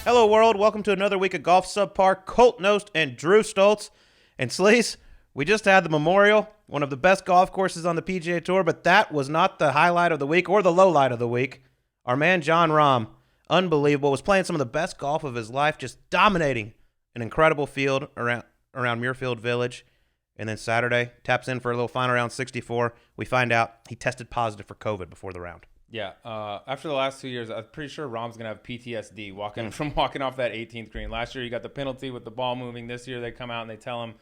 Hello, world. Welcome to another week of Golf Subpar. Colt Knost and Drew Stoltz. And Sleaze, we just had the Memorial, one of the best golf courses on the PGA Tour, but that was not the highlight of the week or the low light of the week. Our man Jon Rahm, unbelievable, was playing some of the best golf of his life, just dominating an incredible field around Muirfield Village. And then Saturday, taps in for a little final round 64. We find out he tested positive for COVID before the round. Yeah, after the last 2 years, I'm pretty sure Rahm's going to have PTSD walking off that 18th green. Last year, he got the penalty with the ball moving. This year, they come out and they tell him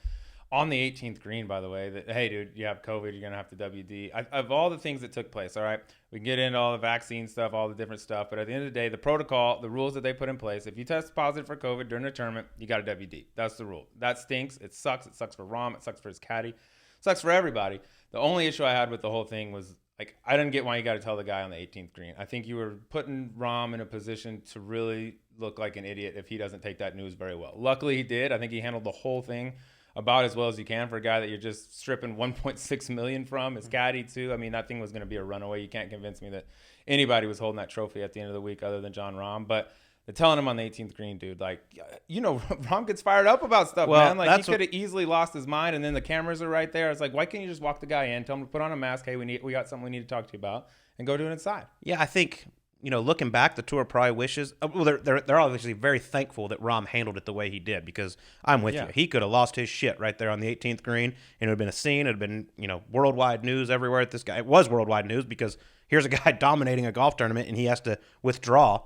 on the 18th green, by the way, that, hey, dude, you have COVID. You're going to have to WD. Of all the things that took place, all right, we can get into all the vaccine stuff, all the different stuff. But at the end of the day, the protocol, the rules that they put in place, if you test positive for COVID during the tournament, you got to WD. That's the rule. That stinks. It sucks. It sucks for Rahm. It sucks for his caddy. It sucks for everybody. The only issue I had with the whole thing was, like, I didn't get why you got to tell the guy on the 18th green. I think you were putting Rahm in a position to really look like an idiot if he doesn't take that news very well. Luckily, he did. I think he handled the whole thing about as well as you can for a guy that you're just stripping $1.6 million from. His caddy, too. I mean, that thing was going to be a runaway. You can't convince me that anybody was holding that trophy at the end of the week other than Jon Rahm. But they're telling him on the 18th green, dude, like, you know, Rahm gets fired up about stuff, man. Like, he could have easily lost his mind, and then the cameras are right there. It's like, why can't you just walk the guy in, tell him to put on a mask, hey, we got something we need to talk to you about, and go do it inside? Yeah, I think, you know, looking back, the tour probably wishes, well, they're obviously very thankful that Rahm handled it the way he did, because I'm with you. He could have lost his shit right there on the 18th green, and it would have been a scene. It would have been, you know, worldwide news everywhere at this guy. It was worldwide news because here's a guy dominating a golf tournament, and he has to withdraw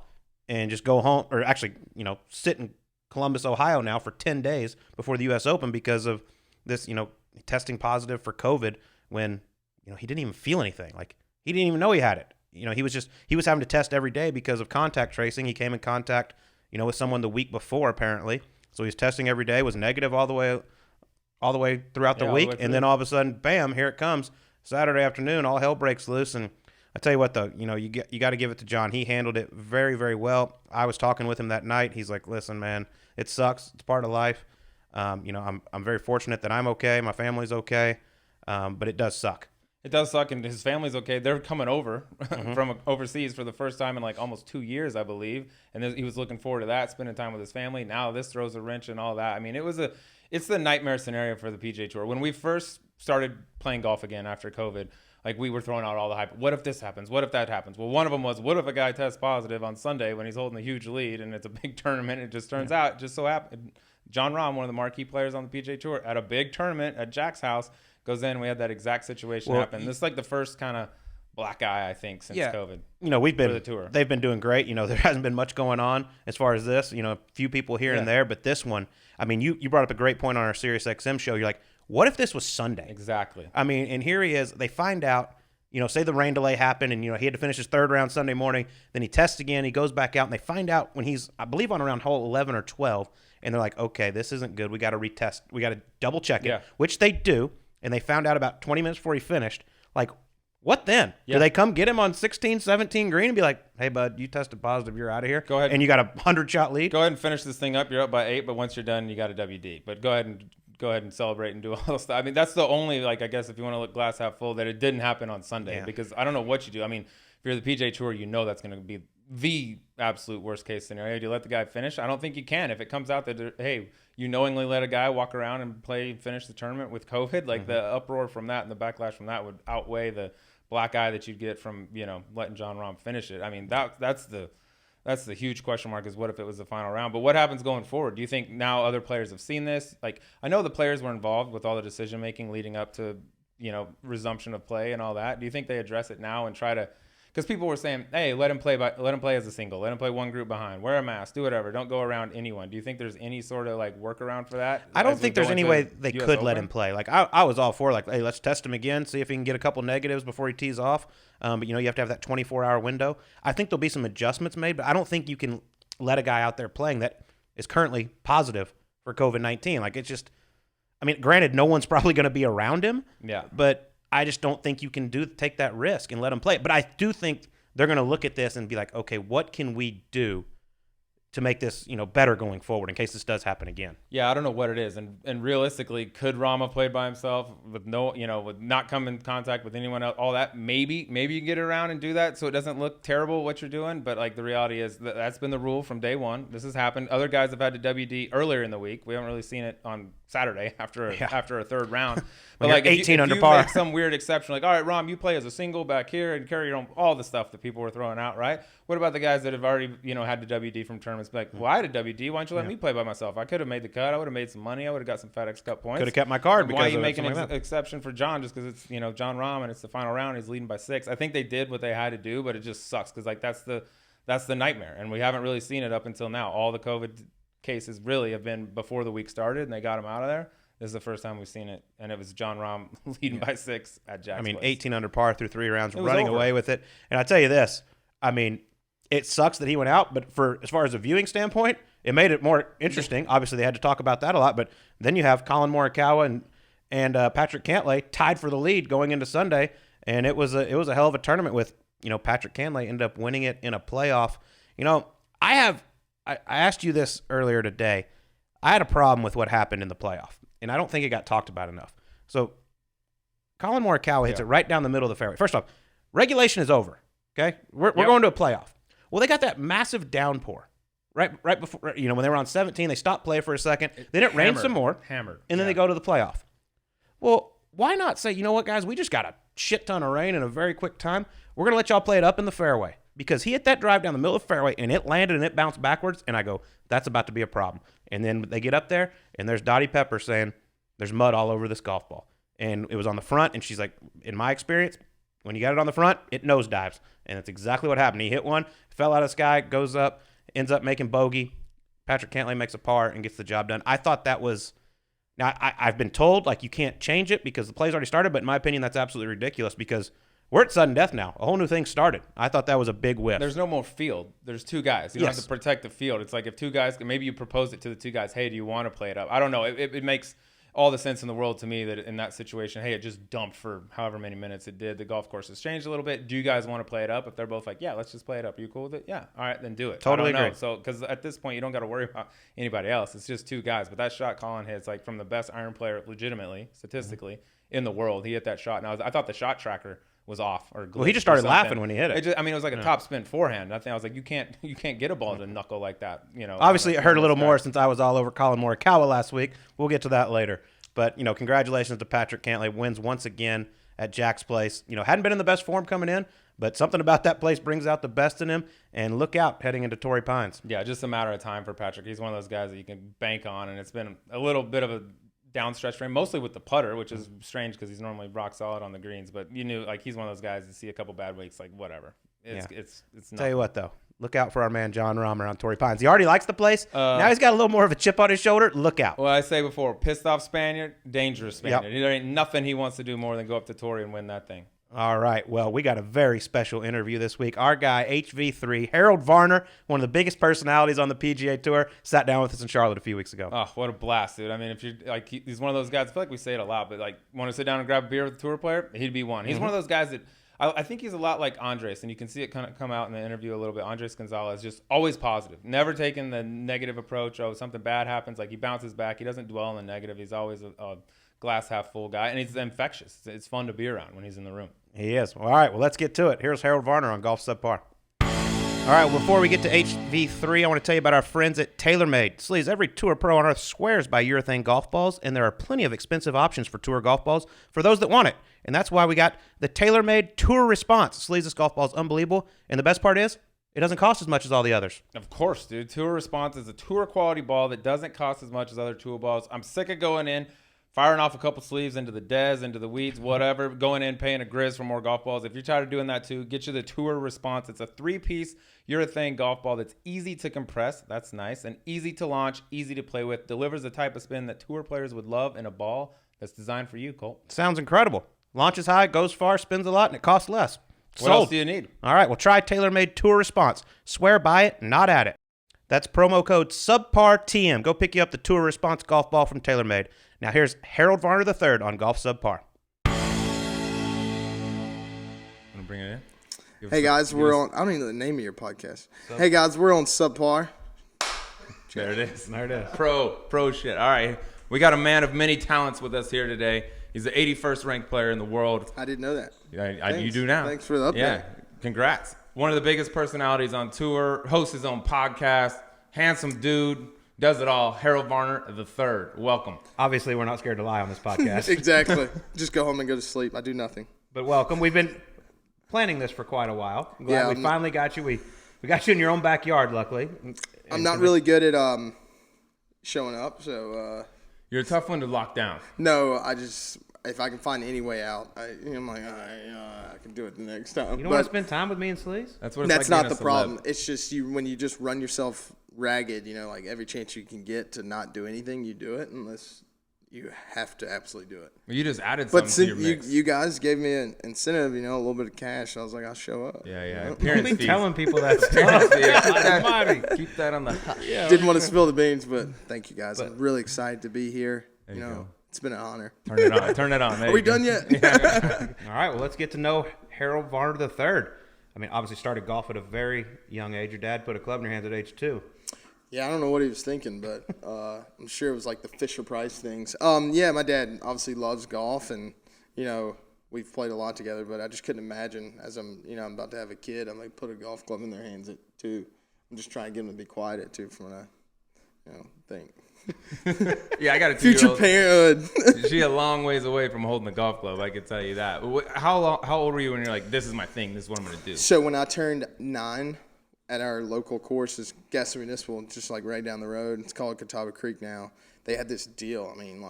and just go home, or actually, you know, sit in Columbus, Ohio now for 10 days before the U.S. Open because of this, you know, testing positive for COVID when, you know, he didn't even feel anything. Like, he didn't even know he had it. You know, he was having to test every day because of contact tracing. He came in contact, you know, with someone the week before, apparently. So he was testing every day, was negative all the way throughout the week. And then all of a sudden, bam, here it comes. Saturday afternoon, all hell breaks loose. And I tell you what, though, you know, you got to give it to Jon. He handled it very, very well. I was talking with him that night. He's like, listen, man, it sucks. It's part of life. You know, I'm very fortunate that I'm okay. My family's okay. But it does suck. It does suck, and his family's okay. They're coming over from overseas for the first time in like almost 2 years, I believe. And he was looking forward to that, spending time with his family. Now this throws a wrench and all that. I mean, it's the nightmare scenario for the PGA Tour. When we first started playing golf again after COVID, like, we were throwing out all the hype. What if this happens? What if that happens? Well, one of them was, what if a guy tests positive on Sunday when he's holding a huge lead and it's a big tournament? It just turns out, just so happened, Jon Rahm, one of the marquee players on the PGA Tour, at a big tournament at Jack's house, goes in. We had that exact situation happen. This is like the first kind of black eye, I think, since COVID. You know, they've been doing great. You know, there hasn't been much going on as far as this. You know, a few people here and there, but this one, I mean, you brought up a great point on our SiriusXM show. You're like, what if this was Sunday? Exactly. I mean, and here he is. They find out, you know, say the rain delay happened and, you know, he had to finish his third round Sunday morning. Then he tests again. He goes back out, and they find out when he's, I believe, on around hole 11 or 12. And they're like, okay, this isn't good. We got to retest. We got to double check it, which they do. And they found out about 20 minutes before he finished. Like, what then? Do they come get him on 16, 17 green and be like, hey, bud, you tested positive. You're out of here. Go ahead. And you got a 100-shot lead? Go ahead and finish this thing up. You're up by 8, but once you're done, you got a WD. But go ahead and celebrate and do all this stuff. I mean, that's the only, like, I guess if you want to look glass half full, that it didn't happen on Sunday. Because I don't know what you do. I mean, if you're the PGA Tour, you know that's going to be the absolute worst case scenario. Do you let the guy finish? I don't think you can. If it comes out that, hey, you knowingly let a guy walk around and finish the tournament with COVID, like the uproar from that and the backlash from that would outweigh the black eye that you'd get from, you know, letting Jon Rahm finish it. I mean, that's the huge question mark, is what if it was the final round? But what happens going forward? Do you think now other players have seen this? Like, I know the players were involved with all the decision making leading up to, you know, resumption of play and all that. Do you think they address it now and try to? Because people were saying, hey, let him play as a single. Let him play one group behind. Wear a mask. Do whatever. Don't go around anyone. Do you think there's any sort of, like, workaround for that? I don't think there's any way they could let him play. Like, I was all for, like, hey, let's test him again, see if he can get a couple negatives before he tees off. But, you know, you have to have that 24-hour window. I think there'll be some adjustments made, but I don't think you can let a guy out there playing that is currently positive for COVID-19. Like, it's just, I mean, granted, no one's probably going to be around him. Yeah. But I just don't think you can take that risk and let him play. But I do think they're going to look at this and be like, okay, what can we do to make this, better going forward in case this does happen again. Yeah, I don't know what it is. And realistically, could Rahm have played by himself with with not come in contact with anyone else, all that? Maybe you get around and do that so it doesn't look terrible what you're doing. But like the reality is that's been the rule from day one. This has happened. Other guys have had to WD earlier in the week. We haven't really seen it on Saturday after a third round. But like 18 if under you par. make some weird exception, like, all right, Rahm, you play as a single back here and carry your own, all the stuff that people were throwing out, right? What about the guys that have already, had to WD from tournaments? Like, well, I had to WD. Why don't you let me play by myself? I could have made the cut. I would have made some money. I would have got some FedEx Cup points. Could have kept my card. Why are you making an exception for John just because it's, John Rahm and it's the final round? He's leading by 6. I think they did what they had to do, but it just sucks because, like, that's the nightmare. And we haven't really seen it up until now. All the COVID cases really have been before the week started and they got him out of there. This is the first time we've seen it, and it was John Rahm leading by 6 at Jack's place. 18 under par through 3 rounds, running away with it. And I tell you this, it sucks that he went out, but as far as a viewing standpoint, it made it more interesting. Obviously, they had to talk about that a lot, but then you have Colin Morikawa and Patrick Cantlay tied for the lead going into Sunday, and it was a hell of a tournament with Patrick Cantlay ended up winning it in a playoff. I asked you this earlier today. I had a problem with what happened in the playoff. And I don't think it got talked about enough. So Colin Morikawa hits it right down the middle of the fairway. First off, regulation is over. Okay, we're going to a playoff. Well, they got that massive downpour right before when they were on 17. They stopped play for a second. Then it rained some more. Hammered. And then they go to the playoff. Well, why not say, you know what, guys, we just got a shit ton of rain in a very quick time. We're gonna let y'all play it up in the fairway because he hit that drive down the middle of the fairway and it landed and it bounced backwards. And I go, that's about to be a problem. And then they get up there, and there's Dottie Pepper saying there's mud all over this golf ball. And it was on the front, and she's like, in my experience, when you got it on the front, it nosedives. And that's exactly what happened. He hit one, fell out of the sky, goes up, ends up making bogey. Patrick Cantlay makes a par and gets the job done. I thought that was – now, I've been told, like, you can't change it because the play's already started, but in my opinion, that's absolutely ridiculous because – we're at sudden death now. A whole new thing started. I thought that was a big whiff. There's no more field. There's 2 guys. You don't have to protect the field. It's like if 2 guys, maybe you propose it to the 2 guys, hey, do you want to play it up? I don't know. It makes all the sense in the world to me that in that situation, hey, it just dumped for however many minutes it did. The golf course has changed a little bit. Do you guys want to play it up? If they're both like, yeah, let's just play it up. Are you cool with it? Yeah. All right, then do it. Totally agree. So, because at this point, you don't got to worry about anybody else. It's just 2 guys. But that shot Colin hits, like from the best iron player legitimately, statistically, in the world. He hit that shot. Now, I thought the shot tracker was off or well, he just started laughing when he hit it. It was like a top spin forehand. I was like, you can't get a ball to knuckle like that. Obviously, it hurt a little more since I was all over Colin Morikawa last week. We'll get to that later. But congratulations to Patrick Cantlay. Wins once again at Jack's place. Hadn't been in the best form coming in, but something about that place brings out the best in him. And look out heading into Torrey Pines. Yeah, just a matter of time for Patrick. He's one of those guys that you can bank on, and it's been a little bit of a downstretch for him, mostly with the putter, which is strange because he's normally rock solid on the greens. But he's one of those guys that see a couple bad weeks, like whatever. It's Tell you what though, look out for our man John Rahm around Torrey Pines. He already likes the place. Now he's got a little more of a chip on his shoulder. Look out. Well, I say before, pissed off Spaniard, dangerous Spaniard. There ain't nothing he wants to do more than go up to Torrey and win that thing. All right. Well, we got a very special interview this week. Our guy, HV3, Harold Varner, one of the biggest personalities on the PGA Tour, sat down with us in Charlotte a few weeks ago. Oh, what a blast, dude. I mean, if you're like, he's one of those guys, I feel like we say it a lot, but like, want to sit down and grab a beer with a tour player? He'd be one. He's one of those guys that I think he's a lot like Andres, and you can see it kind of come out in the interview a little bit. Andres Gonzalez, just always positive, never taking the negative approach. Oh, something bad happens, like he bounces back. He doesn't dwell on the negative. He's always a glass half full guy, and he's infectious. It's fun to be around when he's in the room. He is. All right, well, let's get to it. Here's Harold Varner on Golf Subpar. All right, before we get to HV3, I want to tell you about our friends at TaylorMade. Sleaze, every tour pro on earth swears by urethane golf balls, and there are plenty of expensive options for tour golf balls for those that want it. And that's why we got the TaylorMade Tour Response. Sleaze, this golf ball is unbelievable, and the best part is it doesn't cost as much as all the others. Of course, dude. Tour Response is a tour quality ball that doesn't cost as much as other tour balls. I'm sick of going in, firing off a couple sleeves into the Dez, into the weeds, whatever, going in, paying a Grizz for more golf balls. If you're tired of doing that too, get you the Tour Response. It's a 3-piece urethane golf ball that's easy to compress, that's nice, and easy to launch, easy to play with, delivers the type of spin that tour players would love in a ball that's designed for you, Colt. Sounds incredible. Launches high, goes far, spins a lot, and it costs less. What else do you need? All right, well, try TaylorMade Tour Response. Swear by it, not at it. That's promo code SubparTM. Go pick you up the Tour Response golf ball from TaylorMade. Now here's Harold Varner III on Golf Subpar. Want to bring it in? Hey guys, we're on. I don't even know the name of your podcast. Hey guys, we're on Subpar. There it is. There it is. Pro shit. All right. We got a man of many talents with us here today. He's the 81st ranked player in the world. I didn't know that. You do now. Thanks for the update. Yeah. Congrats. One of the biggest personalities on tour, hosts his own podcast, handsome dude, does it all. Harold Varner III. Welcome. Obviously, we're not scared to lie on this podcast. Exactly. Just go home and go to sleep. I do nothing. But welcome. We've been planning this for quite a while. I'm glad we finally got you. We got you in your own backyard, luckily. I'm not really good at showing up, so... You're a tough one to lock down. No, if I can find any way out, I'm like, all right, I can do it the next time. You don't want to spend time with me and Sleaze? That's not the problem. It's just when you just run yourself ragged, like every chance you can get to not do anything, you do it unless you have to absolutely do it. Well, you just added something to your mix. You guys gave me an incentive, a little bit of cash. I was like, I'll show up. Yeah. Don't be telling people that stuff. Keep that on the hush. Yeah, didn't want to spill the beans, but thank you guys. I'm really excited to be here. It's been an honor. Turn it on. Are we done yet? All right, well, let's get to know Harold Varner III. I mean, obviously started golf at a very young age. Your dad put a club in your hands at age 2. Yeah, I don't know what he was thinking, but I'm sure it was like the Fisher-Price things. Yeah, my dad obviously loves golf, and, we've played a lot together, but I just couldn't imagine as I'm about to have a kid, I'm like, put a golf club in their hands at 2. I'm just trying to get them to be quiet at 2 from when I, think. Yeah, I got a 2-year-old. Future parenthood. She's a long ways away from holding a golf club, I can tell you that. How old were you when you're like, this is my thing, this is what I'm going to do? So when I turned 9, at our local course, is Gaston Municipal, just like right down the road. It's called Catawba Creek now. They had this deal. I mean,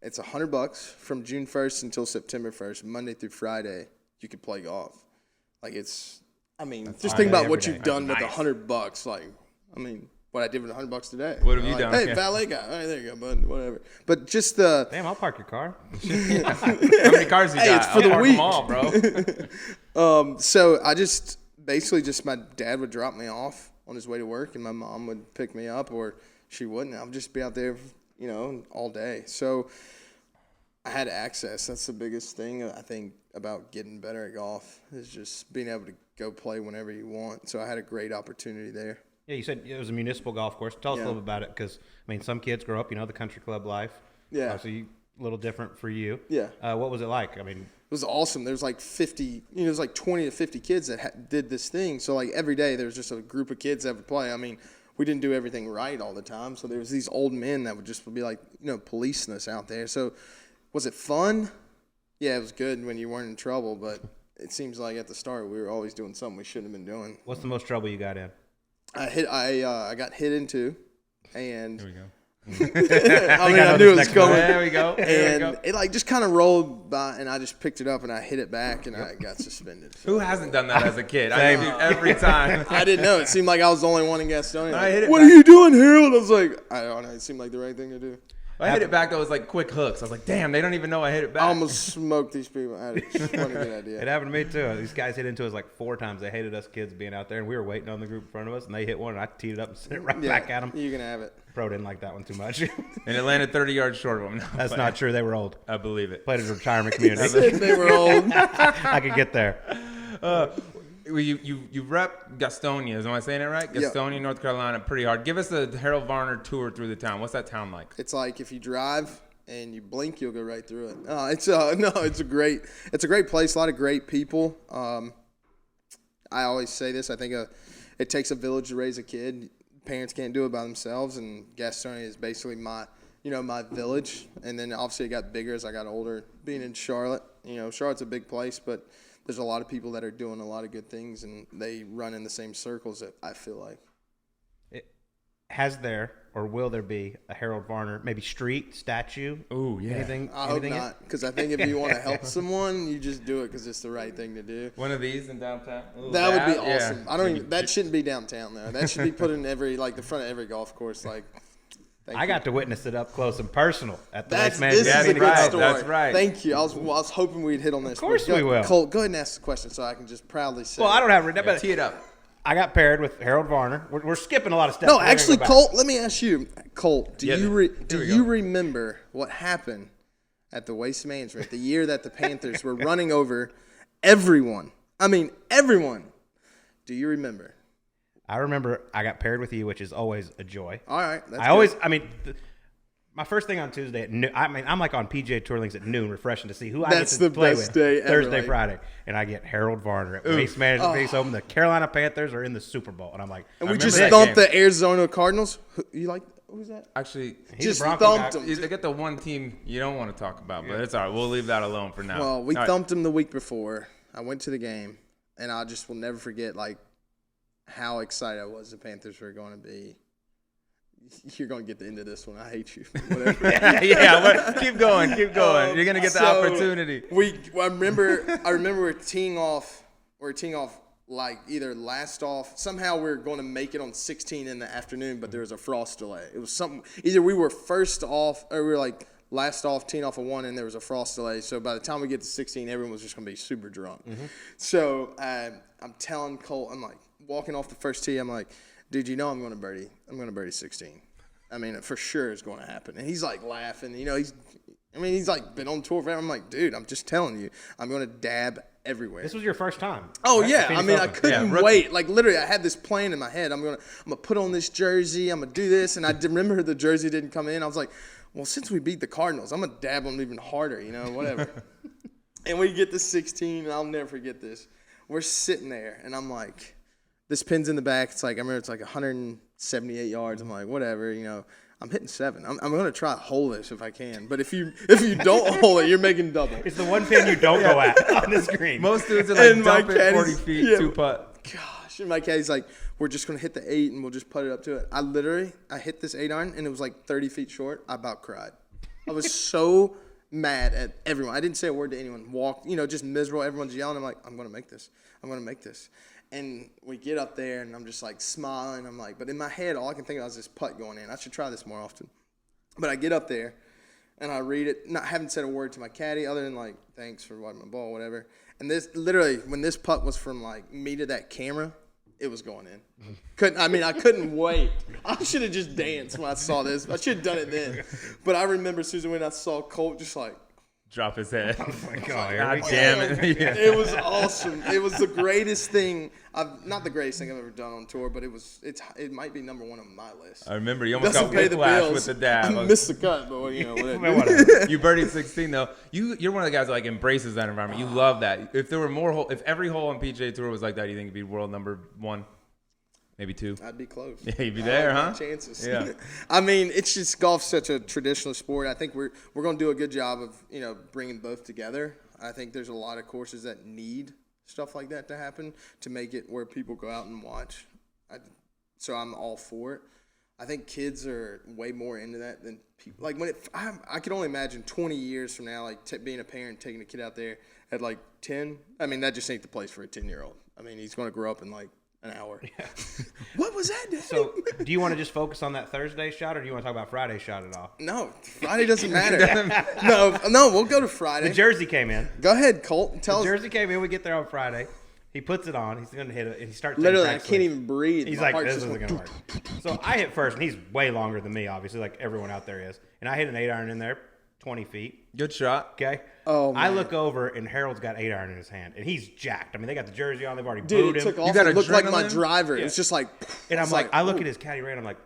it's $100 from June 1st until September 1st, Monday through Friday. You could play golf. Just think about what you've done with $100. What I did with $100 today. What have you done? Hey, valet guy. All right, there you go, bud. Whatever. But just the. Damn, I'll park your car. How many cars you got? It's for the week. Them all, bro. So I just. Basically, just my dad would drop me off on his way to work, and my mom would pick me up, or she wouldn't. I would just be out there, all day. So I had access. That's the biggest thing, I think, about getting better at golf is just being able to go play whenever you want. So I had a great opportunity there. Yeah, you said it was a municipal golf course. Tell us a little bit about it because, some kids grow up, the country club life. Yeah. So a little different for you. Yeah. What was it like? It was awesome. There was 50, there's 20 to 50 kids that did this thing. So every day there was just a group of kids that would play. We didn't do everything right all the time. So there was these old men that would just be policing us out there. So was it fun? Yeah, it was good when you weren't in trouble. But it seems like at the start we were always doing something we shouldn't have been doing. What's the most trouble you got in? I got hit into, and. Here we go. I knew it was coming. There we go. And it just kind of rolled by, and I just picked it up and I hit it back, and I got suspended. So. Who hasn't done that as a kid? I do every time. I didn't know. It seemed like I was the only one in Gastonia. What are you doing, Harold? I was like, I don't know. It seemed like the right thing to do. I hit it back, though. It was quick hooks. I was like, damn, they don't even know I hit it back. I almost smoked these people. It was a good idea. It happened to me, too. These guys hit into us 4 times. They hated us kids being out there, and we were waiting on the group in front of us, and they hit one, and I teed it up and sent it right back at them. You can have it. Pro didn't like that one too much. And it landed 30 yards short of them. No, That's not true. They were old. I believe it. Played at a retirement community. They were old. I could get there. You rep Gastonia. Am I saying it right? Gastonia, North Carolina, pretty hard. Give us a Harold Varner tour through the town. What's that town like? It's like if you drive and you blink, you'll go right through it. It's a great place. A lot of great people. I always say this. I think it takes a village to raise a kid. Parents can't do it by themselves, and Gastonia is basically my village. And then obviously it got bigger as I got older. Being in Charlotte, Charlotte's a big place, but there's a lot of people that are doing a lot of good things, and they run in the same circles that I feel like. Has there or will there be a Harold Varner, maybe street, statue? Oh, yeah. Anything? I hope not, because I think if you want to help someone, you just do it because it's the right thing to do. One of these in downtown? Ooh, that would be awesome. Yeah. That shouldn't be downtown, though. That should be put in the front of every golf course. I got to witness it up close and personal at the Waste This Management. is a good story. That's right. Thank you. I was hoping we'd hit on this. Of course we will. Colt, go ahead and ask the question so I can just proudly say. Well, I don't have it, but tee it up. I got paired with Harold Varner. We're skipping a lot of steps. No, actually, Colt, let me ask you, Colt, do you you remember what happened at the Waste Management the year that the Panthers were running over everyone? I mean, everyone. Do you remember? I remember I got paired with you, which is always a joy. All right. My first thing on Tuesday at noon, I'm like on PGA Tour links at noon, refreshing to see who I That's get to the play best with day ever, Thursday, like- Friday, and I get Harold Varner at Waste Management Base Open. The Carolina Panthers are in the Super Bowl, and I'm like, And I we just remember that thumped game. the Arizona Cardinals. Who was that? Actually, he's Just a Bronco thumped guy. him. they get the one team you don't want to talk about, but it's all right. We'll leave that alone for now. Well, we All right. thumped them the week before. I went to the game, and I just will never forget like how excited I was the Panthers were going to be. You're going to get the end of this one. I hate you. Whatever. Keep going. You're gonna get the opportunity. I remember we're teeing off. Like either last off. Somehow we were going to make it on 16 in the afternoon, but there was a frost delay. It was something. Either we were first off, or we were like last off, teeing off of 1, and there was a frost delay. So by the time we get to 16, everyone was just going to be super drunk. So I'm telling Colt, I'm like walking off the first tee. I'm like, dude, I'm going to birdie. I'm going to birdie 16. I mean, for sure it's going to happen. And he's like laughing. He's like been on tour forever. I'm like, dude, I'm just telling you, I'm going to dab everywhere. This was your first time. Oh right? yeah, Phoenix I Open. couldn't wait. Like literally, I had this plan in my head. I'm gonna put on this jersey. I'm gonna do this, and I remember the jersey didn't come in. I was like, well, since we beat the Cardinals, I'm gonna dab them even harder. Whatever. And we get to 16, and I'll never forget this. We're sitting there, and I'm like, this pin's in the back. It's like I remember it's like 178 yards. I'm like, whatever. I'm hitting 7. I'm going to try to hold this if I can. But if you don't hold it, you're making double. It's the one pin you don't go at on the screen. Most dudes are like And my dump it 40 caddy's- feet, yeah. 2 putt. Gosh. And my caddy's like, we're just going to hit the 8 and we'll just put it up to it. I hit this 8 iron and it was like 30 feet short. I about cried. I was so mad at everyone. I didn't say a word to anyone. Walked, just miserable. Everyone's yelling. I'm like, I'm going to make this. I'm going to make this. And we get up there, and I'm just, like, smiling. I'm like, but in my head, all I can think about is this putt going in. I should try this more often. But I get up there, and I read it. Haven't said a word to my caddy other than, like, thanks for watching my ball, whatever. And this, literally, when this putt was from, like, me to that camera, it was going in. I couldn't wait. I should have just danced when I saw this. I should have done it then. But I remember, Susan, when I saw Colt just, like, Drop his head. Oh my God, God damn it. Yeah. It was awesome. It was the greatest thing. Not the greatest thing I've ever done on tour, but it might be number 1 on my list. I remember you almost Doesn't got pay the whiplash bills. with the dab. I missed the cut, but whatever. Whatever. You birdied 16 though. You're one of the guys that like embraces that environment. You love that. If there were more, if every hole on PGA Tour was like that, you think it'd be world number 1, maybe 2. I'd be close. Yeah, you'd be there, like huh? my chances. Yeah. It's just golf's such a traditional sport. I think we're going to do a good job of bringing both together. I think there's a lot of courses that need stuff like that to happen to make it where people go out and watch. So I'm all for it. I think kids are way more into that than people. Like I could only imagine 20 years from now, like being a parent, taking a kid out there at like 10. That just ain't the place for a 10-year-old. He's going to grow up in like an hour. Yeah. What was that, Daddy? So, do you want to just focus on that Thursday shot, or do you want to talk about Friday shot at all? No, Friday doesn't matter. No, we'll go to Friday. The jersey came in. Go ahead, Colt. Tell us. Jersey came in. We get there on Friday. He puts it on. He's going to hit it, and he starts. Literally, I can't even breathe. He's My like, heart's this just isn't going to work. So I hit first, and he's way longer than me, obviously, like everyone out there is. And I hit an 8 iron in there, 20 feet. Good shot. Okay. Oh, man. I look over, and Harold's got 8 iron in his hand, and he's jacked. They got the jersey on. They've already Dude, booed it him. took off. got It looked like my adrenaline? driver. Yeah. It was just like. And I'm like, I look ooh. at his caddy ran. I'm like,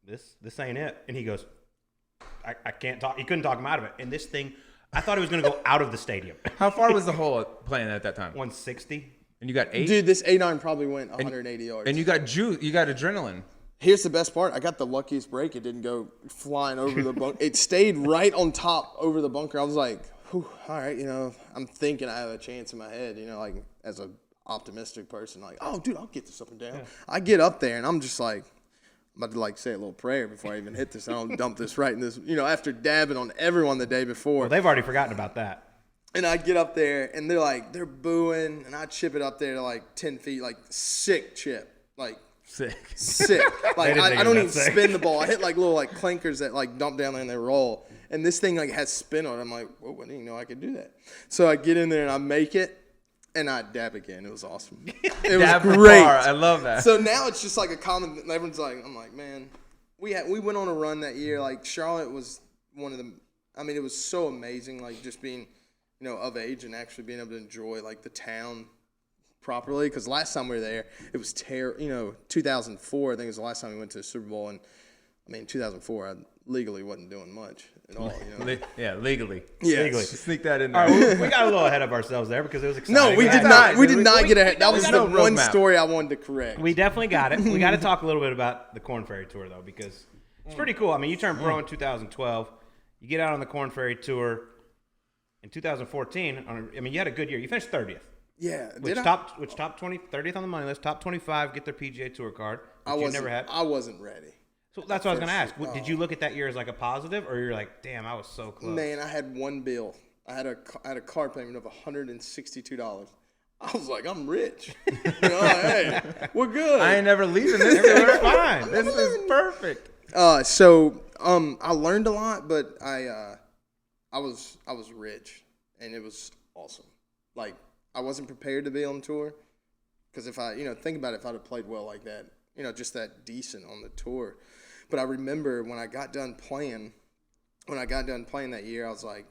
this ain't it. And he goes, I can't talk. He couldn't talk him out of it. And this thing, I thought it was going to go out of the stadium. How far was the hole playing at that time? 160. And you got 8? Dude, this 8 iron probably went 180 yards. And you got juice. You got adrenaline. Here's the best part. I got the luckiest break. It didn't go flying over the bunker. It stayed right on top over the bunker. I was like, whew, all right, I'm thinking I have a chance in my head, like as an optimistic person, like, oh, dude, I'll get this up and down. Yeah. I get up there, and I'm just like, I'm about to like say a little prayer before I even hit this. I don't dump this right in this, after dabbing on everyone the day before. Well, they've already forgotten about that. And I get up there, and they're booing, and I chip it up there to like 10 feet, like sick chip, like Sick. Like didn't think I it don't was even that sick. spin the ball. I hit like little like clankers that like dump down there and they roll. And this thing like has spin on it. I'm like, whoa, I didn't even know I could do that. So I get in there and I make it, and I dab again. It was awesome. It was great. I love that. So now it's just like a common. Everyone's like, I'm like, man, we went on a run that year. Like Charlotte was one of the. It was so amazing. Like just being, of age and actually being able to enjoy like the town, properly. Because last time we were there, it was 2004. I think it was the last time we went to a Super Bowl. And I mean, 2004, I legally wasn't doing much at all. Yeah, legally. Yeah, Legally. Sneak that in there. All right, we got a little ahead of ourselves there because it was exciting. No, we did not. We did not get ahead. That was the one roadmap. story I wanted to correct. We definitely got it. We got to talk a little bit about the Corn Ferry Tour, though, because it's pretty cool. I mean, you turned pro in 2012. You get out on the Corn Ferry Tour in 2014. I mean, you had a good year. You finished 30th. Yeah. Which top 20, 30th on the money list. Top 25 get their PGA Tour card, which you never had. I wasn't ready. So that's what I was going to ask. Did you look at that year as like a positive, or you're like, damn, I was so close? Man, I had one bill. I had a car payment of $162. I was like, I'm rich. Hey, we're good. I ain't never leaving this. It's fine. This is perfect. So I learned a lot, but I was rich, and it was awesome. Like, I wasn't prepared to be on tour, because if I, think about it, if I'd have played well like that, just that decent on the tour. But I remember when I got done playing that year, I was like,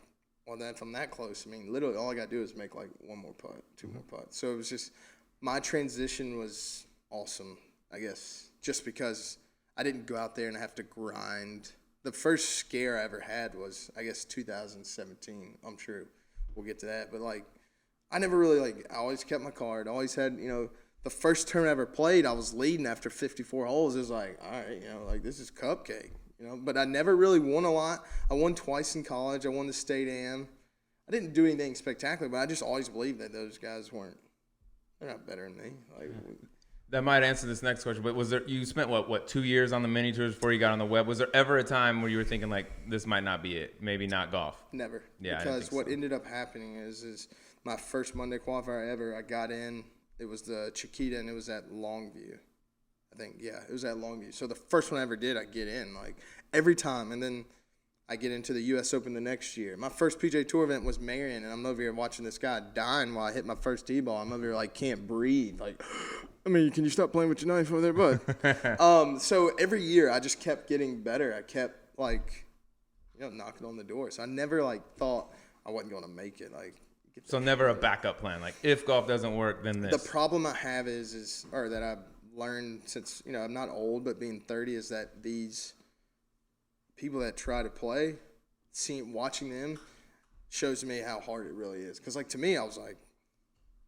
well, then if I'm that close, I mean, literally all I got to do is make like one more putt, two more putts. So it was just, my transition was awesome, I guess, just because I didn't go out there and have to grind. The first scare I ever had was, I guess, 2017. I'm sure we'll get to that. But, like, I never really, I always kept my card. I always had, the first tournament I ever played, I was leading after 54 holes. It was like, all right, this is cupcake, But I never really won a lot. I won twice in college. I won the state am. I didn't do anything spectacular, but I just always believed that those guys they're not better than me. That might answer this next question, but you spent what 2 years on the mini tours before you got on the web? Was there ever a time where you were thinking like, this might not be it, maybe not golf? Never. Yeah, because what ended up happening is my first Monday qualifier ever, I got in. It was the Chiquita, and it was at Longview. I think, yeah, it was at Longview. So the first one I ever did, I get in, every time. And then I get into the U.S. Open the next year. My first PGA Tour event was Marion, and I'm over here watching this guy dying while I hit my first tee ball. I'm over here, can't breathe. Can you stop playing with your knife over there, bud? So every year, I just kept getting better. I kept, knocking on the door. So I never, thought I wasn't going to make it. So never a backup plan. If golf doesn't work, then this. The problem I have is that I've learned since, I'm not old, but being 30, is that these people that try to play, watching them shows me how hard it really is. Because, to me, I was like,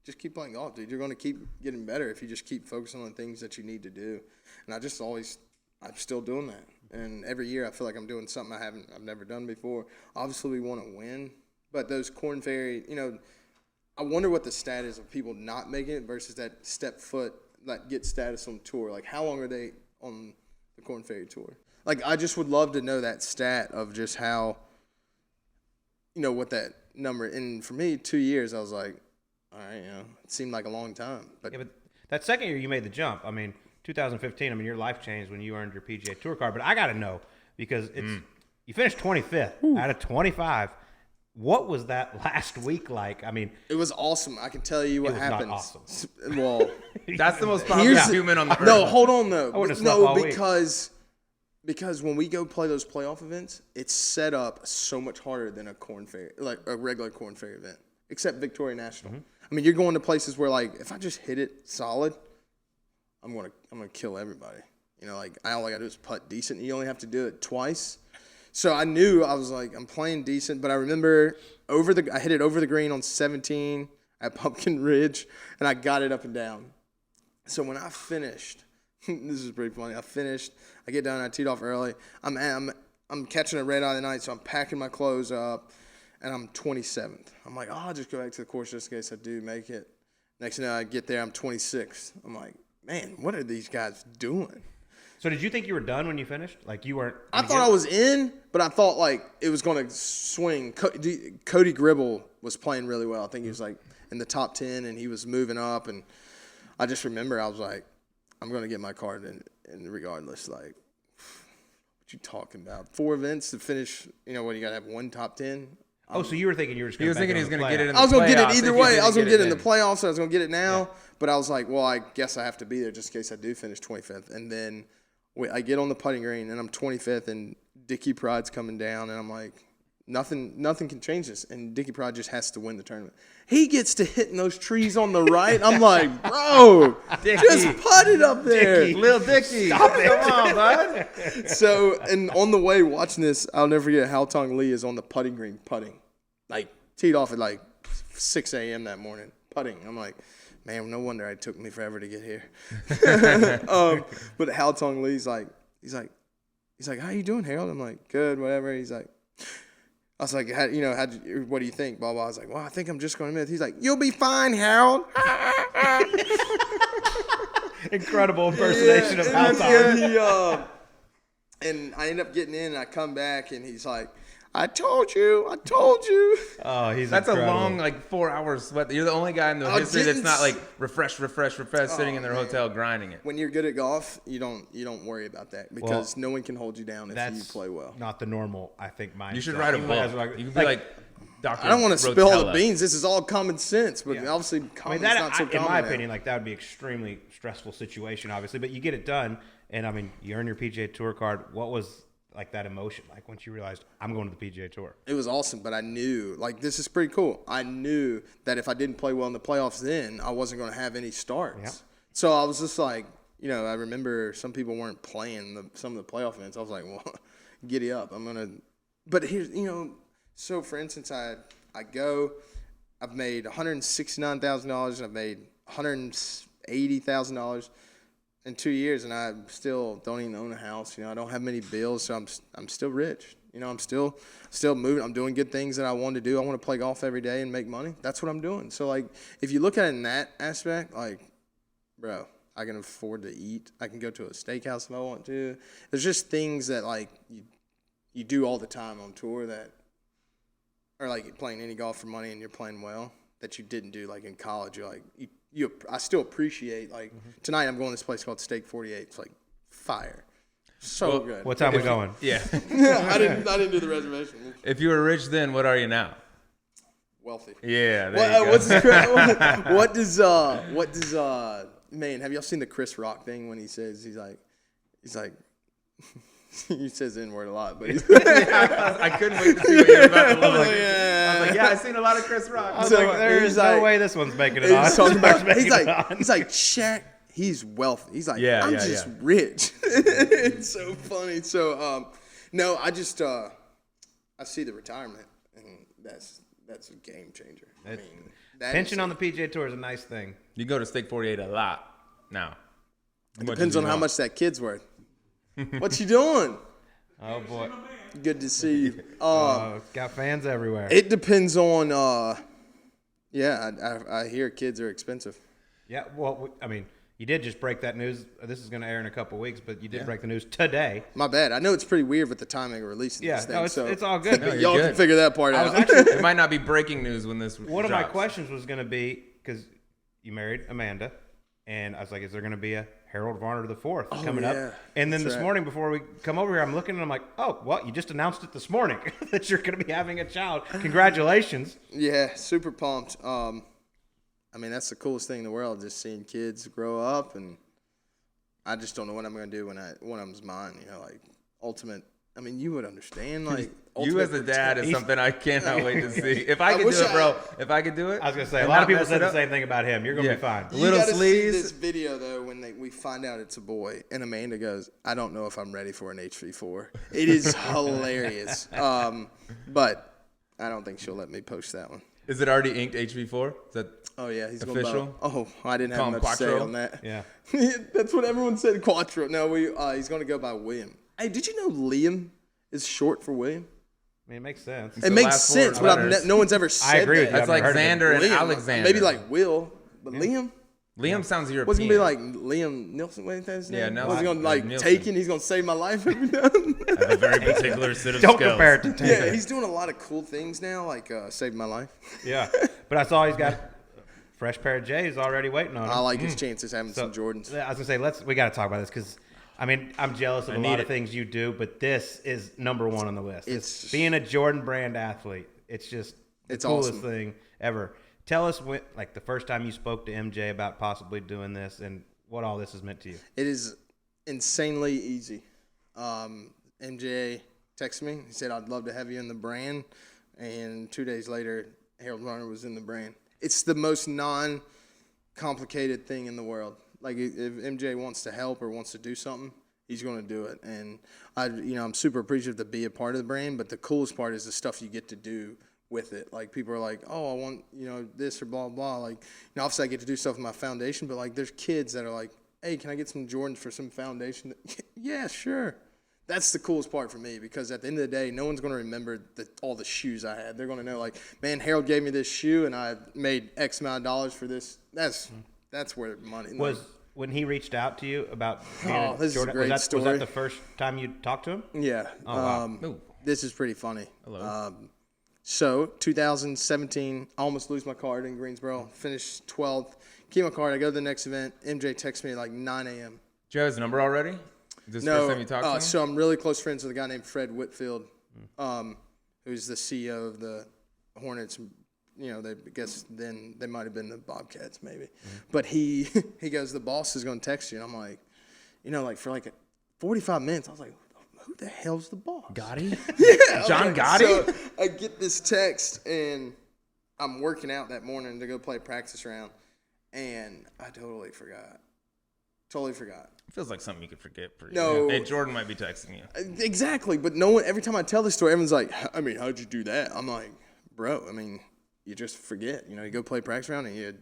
just keep playing golf, dude. You're going to keep getting better if you just keep focusing on the things that you need to do. And I'm still doing that. And every year I feel like I'm doing something I've never done before. Obviously, we want to win. But those Corn Ferry, I wonder what the stat is of people not making it versus that step foot that get status on tour. How long are they on the Corn Ferry Tour? I just would love to know that stat of just how, what that number. And for me, 2 years, I was like, all right, it seemed like a long time. But that second year you made the jump. I mean, 2015, your life changed when you earned your PGA Tour card. But I got to know, because you finished 25th out of 25. What was that last week like? I mean, it was awesome. I can tell you what happened. Not awesome. Well, that's the most popular human on the earth. No, hold on though. No, because when we go play those playoff events, it's set up so much harder than a Corn Ferry, a regular Corn Ferry event, except Victoria National. Mm-hmm. I mean, you're going to places where if I just hit it solid, I'm gonna kill everybody. All I gotta do is putt decent. And you only have to do it twice. So I knew, I was like, I'm playing decent, but I remember I hit it over the green on 17 at Pumpkin Ridge, and I got it up and down. So when I finished, this is pretty funny. I get down, I teed off early. I'm catching a red eye of the night, so I'm packing my clothes up, and I'm 27th. I'm like, I'll just go back to the course just in case I do make it. Next thing I get there, I'm 26th. I'm like, man, what are these guys doing? So did you think you were done when you finished? You weren't? I thought I was in, but I thought it was going to swing. Cody Gribble was playing really well. I think he was in the top 10, and he was moving up. And I just remember I was like, I'm going to get my card in regardless. What you talking about? 4 events to finish. You got to have one top 10. So you were thinking you were just going to he was going to get it in the playoffs. I was going to get it either way. I was going to get it in the playoffs. I was going to get it now. Yeah. But I was like, well, I guess I have to be there just in case I do finish 25th. And then I get on the putting green, and I'm 25th, and Dickie Pride's coming down, and I'm like, Nothing can change this. And Dickie Pride just has to win the tournament. He gets to hitting those trees on the right. I'm like, bro, just putt it up there. Lil Dickie. Stop it. Come on, bud. So, and on the way watching this, I'll never forget Hal Tong Lee is on the putting green putting. Like, teed off at like 6 a.m. that morning, putting. I'm like, man, no wonder it took me forever to get here. But Hal Tong Lee's like, he's like, how you doing, Harold? I'm like, good, whatever. He's like, I was like, what do you think? Blah, blah. I was like, well, I think I'm just going to miss. He's like, you'll be fine, Harold. Incredible impersonation of Hal Tong. And I end up getting in, and I come back, and he's like, I told you. Oh, That's incredible. a long, like, 4 hours sweat. You're the only guy in the history that's not like refresh, sitting in their hotel grinding it. When you're good at golf, you don't worry about that because no one can hold you down if you play well. Not the normal, I think, mindset. You should write a book. You could be like Dr. I don't want to Rotella. spill all the beans. This is all common sense, but obviously common is not so common. In my opinion, like that would be an extremely stressful situation, obviously, but you get it done, and I mean, you earn your PGA Tour card. What was like that emotion, like once you realized I'm going to the PGA Tour? It was awesome, but I knew, like, this is pretty cool. I knew that if I didn't play well in the playoffs then, I wasn't going to have any starts. Yeah. So I was just like, I remember some people weren't playing some of the playoff events. I was like, well, giddy up. I'm going to – but here's, so for instance, I've made $169,000 and I've made $180,000 in 2 years, and I still don't even own a house. I don't have many bills, so I'm still rich. I'm still moving. I'm doing good things that I want to do. I want to play golf every day and make money. That's what I'm doing. So, like, if you look at it in that aspect, like, bro, I can afford to eat. I can go to a steakhouse if I want to. There's just things that, like, you do all the time on tour that are like playing any golf for money and you're playing well that you didn't do, like, in college. You're like, I still appreciate, like, tonight I'm going to this place called Steak 48. It's like fire. So good. What time are we going? Yeah. I didn't do the reservation. If you were rich then, what are you now? Wealthy. Yeah. There you go. What does man, have y'all seen the Chris Rock thing when he says he's like he says the N-word a lot, but I couldn't wait to see what you're about to look like. I was like, I've seen a lot of Chris Rock. There's no way this one's making it on. He's like, Shaq, he's wealthy. He's like, I'm just rich. It's so funny. So, no, I just, I see the retirement, and that's a game changer. Pension on the PGA Tour is a nice thing. You go to Steak 48 a lot now. It depends on how much that kid's worth. What you doing? Oh, boy. Good to see you. Got fans everywhere. It depends on, I hear kids are expensive. Yeah, well, I mean, you did just break that news. This is going to air in a couple weeks, but you did break the news today. My bad. I know it's pretty weird with the timing of releasing this thing. It's all good. No, y'all good. can figure that part out. It might not be breaking news when this One drops. of my questions was going to be, because you married Amanda, and I was like, is there going to be a Harold Varner III coming up? And then this morning before we come over here, I'm looking and I'm like, oh, well, you just announced it this morning that you're going to be having a child. Congratulations. Yeah, super pumped. I mean, that's the coolest thing in the world, just seeing kids grow up, and I just don't know what I'm going to do when one of them's mine, like ultimate. I mean, you would understand, like, you as a dad is something I cannot wait to see. If I could do it, bro. If I could do it. I was going to say, a lot of people said the same thing about him. You're going to be fine. Little sleeves. See this video, though, when we find out it's a boy, and Amanda goes, I don't know if I'm ready for an HV4. It is hilarious. But I don't think she'll let me post that one. Is it already inked HV4? Is that he's official? I didn't have much to say on that. Yeah. That's what everyone said, Quattro. No, he's going to go by William. Hey, did you know Liam is short for William? I mean, it makes sense. It makes sense, but no one's ever said I agree with you. That's like Xander and William, Alexander. Maybe like Will, but Liam? Liam sounds European. What's going to be like Liam Nielsen? What is his name? Yeah, Nelson. Was he going to like Taken? He's going to save my life every time. I have a very particular set of Don't skills. compare it to Taken. Yeah, he's doing a lot of cool things now, like saving my life. Yeah, but I saw he's got a fresh pair of J's already waiting on him. I like his chances having some Jordans. I was going to say, we got to talk about this because, I mean, I'm jealous of a lot of things you do, but this is number one on the list. It's being a Jordan brand athlete. It's just the coolest thing ever. Tell us, the first time you spoke to MJ about possibly doing this and what all this has meant to you. It is insanely easy. MJ, texted me. He said, I'd love to have you in the brand. And 2 days later, Harold Varner was in the brand. It's the most non-complicated thing in the world. Like, if MJ wants to help or wants to do something, he's going to do it. And I'm super appreciative to be a part of the brand, but the coolest part is the stuff you get to do with it. Like, people are like, oh, I want, this or blah, blah. Like, obviously I get to do stuff with my foundation, but like, there's kids that are like, hey, can I get some Jordans for some foundation? Yeah, sure. That's the coolest part for me, because at the end of the day, no one's going to remember all the shoes I had. They're going to know, like, man, Harold gave me this shoe and I made X amount of dollars for this. That's where money was. When he reached out to you about being this Jordan, is a great story. Was that the first time you talked to him? Yeah. Oh, wow. This is pretty funny. Hello. So 2017, I almost lose my card in Greensboro. Finished 12th. Keep my card. I go to the next event. MJ texts me at like 9 a.m. Do you have his number already? Is this the first time you talked to him? So I'm really close friends with a guy named Fred Whitfield, who's the CEO of the Hornets. I guess then they might have been the Bobcats maybe. But he goes, the boss is going to text you. And I'm like, like for like 45 minutes, I was like, who the hell's the boss? Gotti? Yeah. John Gotti? So I get this text, and I'm working out that morning to go play a practice round, and I totally forgot. It feels like something you could forget. No. Hey, Jordan might be texting you. Exactly, but no one, every time I tell this story, everyone's like, I mean, how'd you do that? I'm like, bro, you just forget. You go play practice round, and you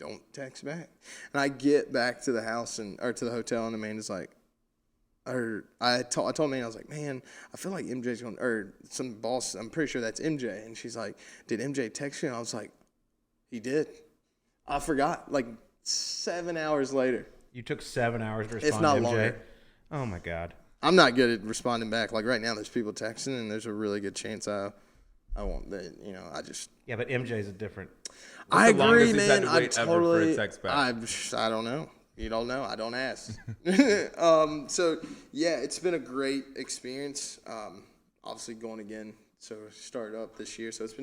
don't text back. And I get back to the house or to the hotel, and Amanda's like, I told Amanda, I was like, man, I feel like MJ's going, or some boss, I'm pretty sure that's MJ. And she's like, did MJ text you? And I was like, he did. I forgot, like 7 hours later. You took 7 hours to respond It's not to MJ? longer. Oh, my God. I'm not good at responding back. Like right now, there's people texting, and there's a really good chance I won't. I just. Yeah, but MJ's a different. I the longest agree, he's had man. to wait I ever for a totally. text back? I don't know. You don't know. I don't ask. So yeah, it's been a great experience. Obviously going again. So started up this year. So it's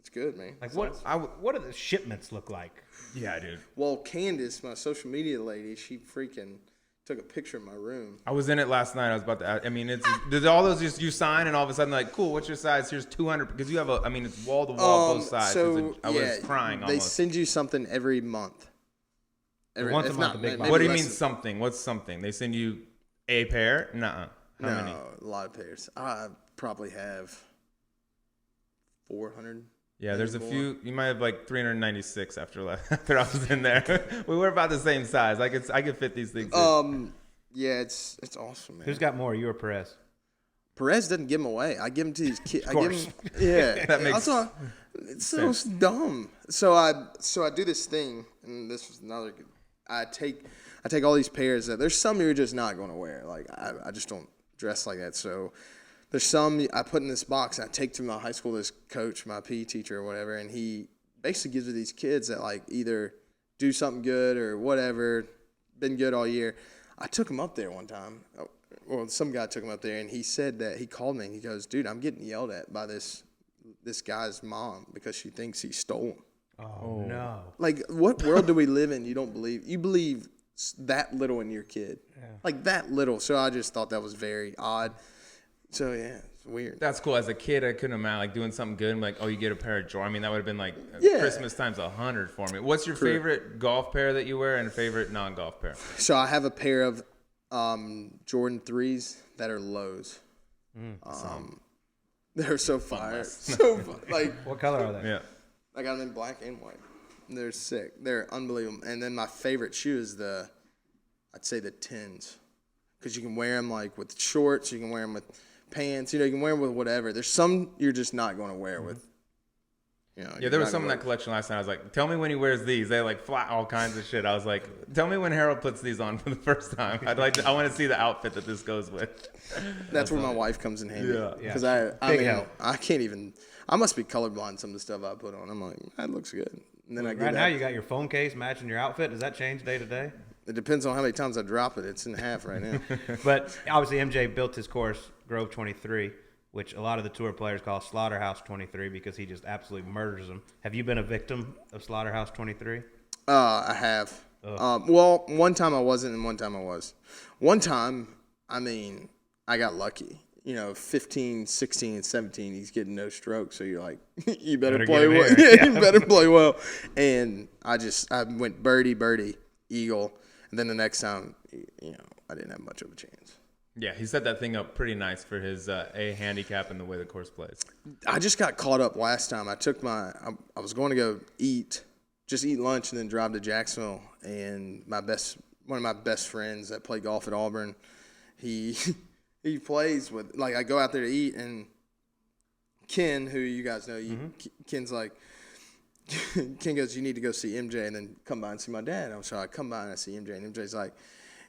good, man. Like what do the shipments look like? Yeah, dude. Well, Candace, my social media lady, she freaking took a picture of my room. I was in it last night. I was about to ask. There's all those just you sign, and all of a sudden, like, cool, what's your size? Here's 200. Because you have it's wall to wall both sides. So I was crying they almost. send you something every month. Once a month, a big box. What do you mean something? What's something? They send you a pair? Nuh-uh. How many? A lot of pairs. I probably have 400. Yeah, there's a few. You might have like 396 after I was in there. We were about the same size. I could fit these things in. Yeah, it's awesome, man. Who's got more, you or Perez? Perez doesn't give them away. I give them to these kids. Of course. Yeah. That makes it's so dumb. So I do this thing, and this was another good. I take all these pairs that there's some you're just not going to wear. Like I just don't dress like that. So there's some I put in this box. And I take to my high school, this coach, my PE teacher or whatever, and he basically gives it to these kids that like either do something good or whatever, been good all year. I took him up there one time. Well, some guy took him up there, and he said that he called me and he goes, "Dude, I'm getting yelled at by this guy's mom because she thinks he stole him." Oh, no. Like, what world do we live in? You believe that little in your kid. Yeah. Like that little. So I just thought that was very odd. So yeah, it's weird. That's cool. As a kid, I couldn't imagine like doing something good and like, oh, you get a pair of Jordan. That would have been like Christmas times 100 for me. What's your favorite golf pair that you wear and a favorite non-golf pair? So I have a pair of Jordan 3s that are lows. They're so fire. Like, what color are they? Yeah. I got them in black and white. They're sick. They're unbelievable. And then my favorite shoe is I'd say the 10s. Because you can wear them like with shorts. You can wear them with pants. You can wear them with whatever. There's some you're just not going to wear with. Yeah, there was some in that collection last night. I was like, tell me when he wears these. They like fly all kinds of shit. I was like, tell me when Harold puts these on for the first time. I want to see the outfit that this goes with. That's where my wife comes in handy. Yeah. Because I can't even. I must be colorblind. Some of the stuff I put on. I'm like, that looks good. And then right now you got your phone case matching your outfit. Does that change day to day? It depends on how many times I drop it. It's in half right now. But obviously MJ built his course Grove 23, which a lot of the tour players call Slaughterhouse 23 because he just absolutely murders them. Have you been a victim of Slaughterhouse 23? I have. Well, one time I wasn't and one time I was. One time, I got lucky. 15, 16, and 17, he's getting no strokes. So you're like, you better play well. You better play well. And I went birdie, eagle. And then the next time, I didn't have much of a chance. Yeah, he set that thing up pretty nice for his A handicap and the way the course plays. I just got caught up last time. I was going to go eat lunch and then drive to Jacksonville. And one of my best friends that played golf at Auburn, he plays with, like, I go out there to eat, and Ken, who you guys know, Ken's like, Ken goes, you need to go see MJ and then come by and see my dad. So I come by and I see MJ, and MJ's like,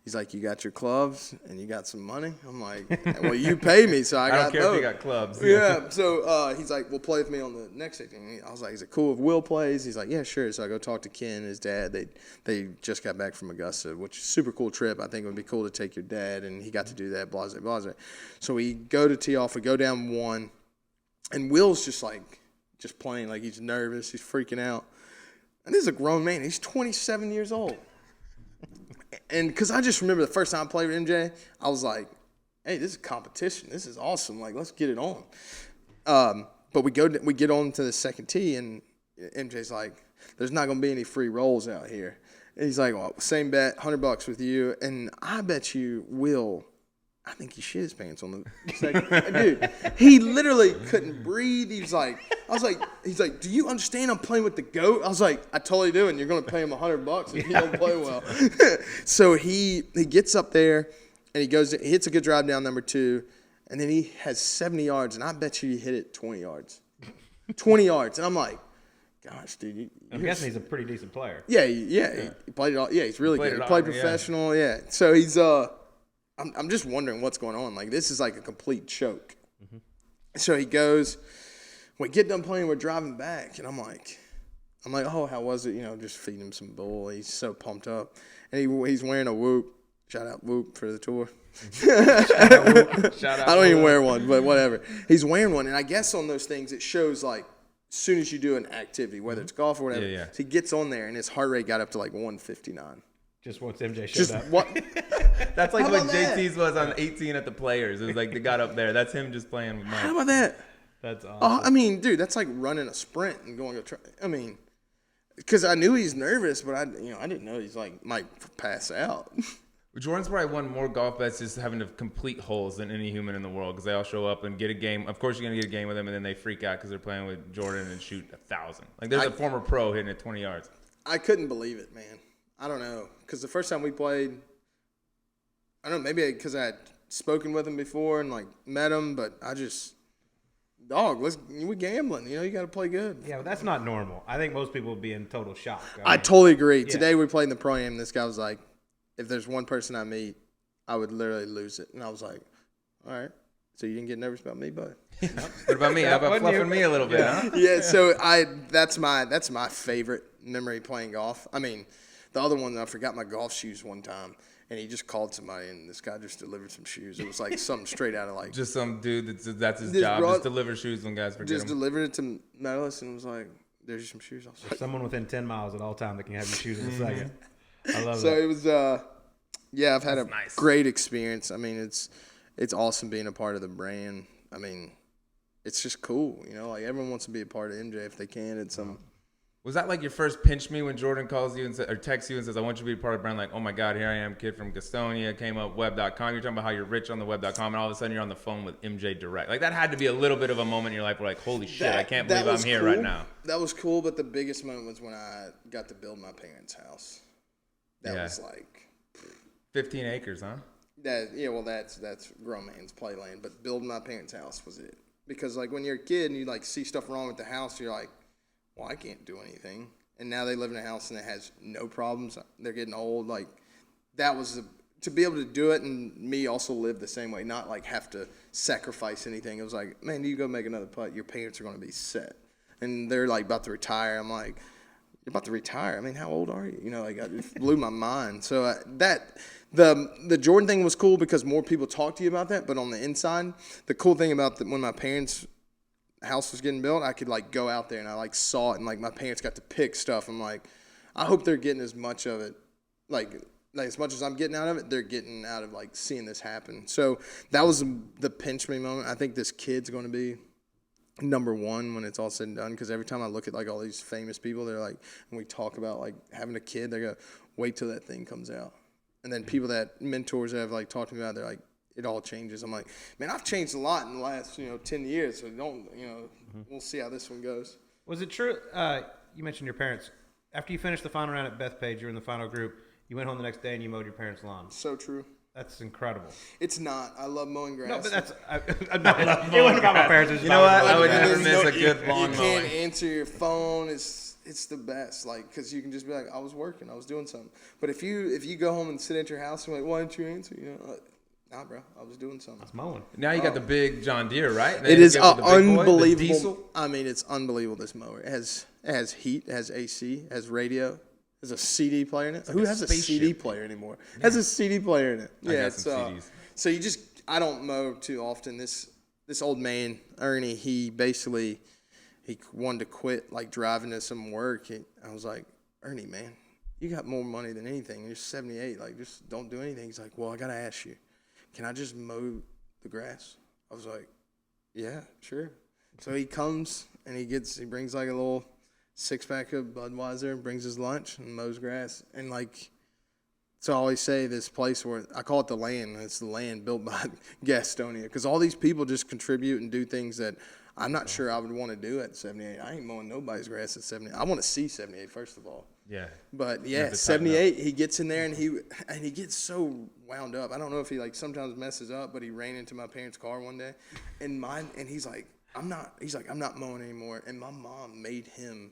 he's like, you got your clubs and you got some money? I'm like, well, you pay me, so I got don't care those. if you got clubs. Yeah. So he's like, well, play with me on the next thing. I was like, is it cool if Will plays? He's like, yeah, sure. So I go talk to Ken and his dad. They just got back from Augusta, which is a super cool trip. I think it would be cool to take your dad, and he got to do that, blase, blase. So we go to tee off. We go down one, and Will's just playing like he's nervous. He's freaking out. And this is a grown man. He's 27 years old. And because I just remember the first time I played with MJ, I was like, hey, this is competition. This is awesome. Like, let's get it on. But we get on to the second tee, and MJ's like, there's not going to be any free rolls out here. And he's like, well, same bet, $100 with you. And I bet you Will, I think he shit his pants on the second. Dude, he literally couldn't breathe. He's like, do you understand I'm playing with the GOAT? I was like, I totally do, and you're going to pay him $100 if you don't play well. So he gets up there, and he hits a good drive down number 2, and then he has 70 yards, and I bet you he hit it 20 yards. 20 yards. And I'm like, gosh, dude. I'm guessing he's a pretty decent player. Yeah. He played it all. Yeah, he's really good. He played professional. Yeah. So he's I'm just wondering what's going on. Like, this is like a complete choke. Mm-hmm. So he goes, we get done playing, we're driving back, and I'm like, oh, how was it? Just feeding him some bull. He's so pumped up. And he's wearing a Whoop. Shout out Whoop for the tour. Shout out I don't even wear one, but whatever. He's wearing one, and I guess on those things it shows, like, as soon as you do an activity, whether it's golf or whatever. Yeah. So he gets on there, and his heart rate got up to like 159. Just once MJ showed up. What? That's like what JT's was on 18 at the Players. It was like they got up there. That's him just playing with Mike. How about that? That's awesome. I mean, dude, that's like running a sprint and going to try. I mean, because I knew he's nervous, but I didn't know he's like might pass out. Jordan's probably won more golf bets just having to complete holes than any human in the world, because they all show up and get a game. Of course, you're going to get a game with them, and then they freak out because they're playing with Jordan and shoot 1,000. Like, there's a former pro hitting at 20 yards. I couldn't believe it, man. I don't know. Because the first time we played, I don't know, maybe because I had spoken with him before and, like, met him, but I just, we're gambling. You got to play good. Yeah, but that's not normal. I think most people would be in total shock. I totally agree. Yeah. Today we played in the Pro-Am, this guy was like, if there's one person I meet, I would literally lose it. And I was like, all right. So you didn't get nervous about me, bud? What about me? How about fluffing me a little bit, huh? Yeah, so that's my favorite memory playing golf. I mean, the other one, I forgot my golf shoes one time, and he just called somebody, and this guy just delivered some shoes. It was like something straight out of like... Just some dude that's his job, just deliver shoes when guys forget just them. Delivered it to Medalist and was like, there's some shoes. I was like, someone within 10 miles at all time that can have your shoes in a second. I love that. So it was, I've had great experience. I mean, it's awesome being a part of the brand. I mean, it's just cool, like everyone wants to be a part of MJ if they can. It's Was that like your first pinch me when Jordan calls you or texts you and says, I want you to be a part of the brand? Like, oh my God, here I am, kid from Gastonia, came up Web.com. You're talking about how you're rich on the Web.com, and all of a sudden you're on the phone with MJ direct. Like, that had to be a little bit of a moment in your life where, like, holy shit, I can't believe I'm here right now. That was cool, but the biggest moment was when I got to build my parents' house. That was like 15 acres, huh? That's grown man's playland. But building my parents' house was it. Because, like, when you're a kid and you, like, see stuff wrong with the house, you're like, well, I can't do anything. And now they live in a house and it has no problems. They're getting old. Like, that was to be able to do it, and me also live the same way, not, like, have to sacrifice anything. It was like, man, you go make another putt, your parents are going to be set. And they're, like, about to retire. I'm like, you're about to retire? I mean, how old are you? It blew my mind. So the Jordan thing was cool because more people talk to you about that. But on the inside, the cool thing about when my parents' house was getting built, I could, like, go out there and I, like, saw it. And, like, my parents got to pick stuff. I'm like, I hope they're getting as much of it, like, like as much as I'm getting out of it, they're getting out of like seeing this happen. So that was the pinch me moment. I think this kid's going to be number one when it's all said and done, because every time I look at like all these famous people, they're like, and we talk about like having a kid, they go, wait till that thing comes out. And then people that mentors that have like talked to me about, they're like, it all changes. I'm like, man, I've changed a lot in the last 10 years, so don't we'll see how this one goes. Was it true? You mentioned your parents. After you finished the final round at Bethpage, you were in the final group. You went home the next day and you mowed your parents' lawn. So true. That's incredible. It's not. I love mowing grass. No, but that's it wasn't about my parents. It was You know about what? my I would dad. never miss a good lawn You mowing. can't answer your phone. It's the best, like, because you can just be like, I was working, I was doing something. But if you go home and sit at your house and like, why didn't you answer? Nah, bro, I was doing something. It's mowing. Now you got the big John Deere, right? It is Get with the big boy, the unbelievable. diesel. I mean, it's unbelievable. This mower. It has heat, it has AC, it has radio. There's a CD player in it. Who has a CD player anymore? Yeah. Has a CD player in it. I Yeah, got some CDs. So I don't mow too often. This old man, Ernie, he wanted to quit like driving to some work. I was like, Ernie, man, you got more money than anything. You're 78. Like, just don't do anything. He's like, well, I got to ask you, can I just mow the grass? I was like, yeah, sure. So he comes and he brings like a little 6-pack of Budweiser and brings his lunch and mows grass. And like, so I always say this place where I call it the land. It's the land built by Gastonia, because all these people just contribute and do things that I'm not sure I would want to do at 78. I ain't mowing nobody's grass at 78. I want to see 78 first of all. Yeah. But yeah, 78. He gets in there and he gets so wound up. I don't know if he like sometimes messes up, but he ran into my parents' car one day, and he's like, I'm not mowing anymore. And my mom made him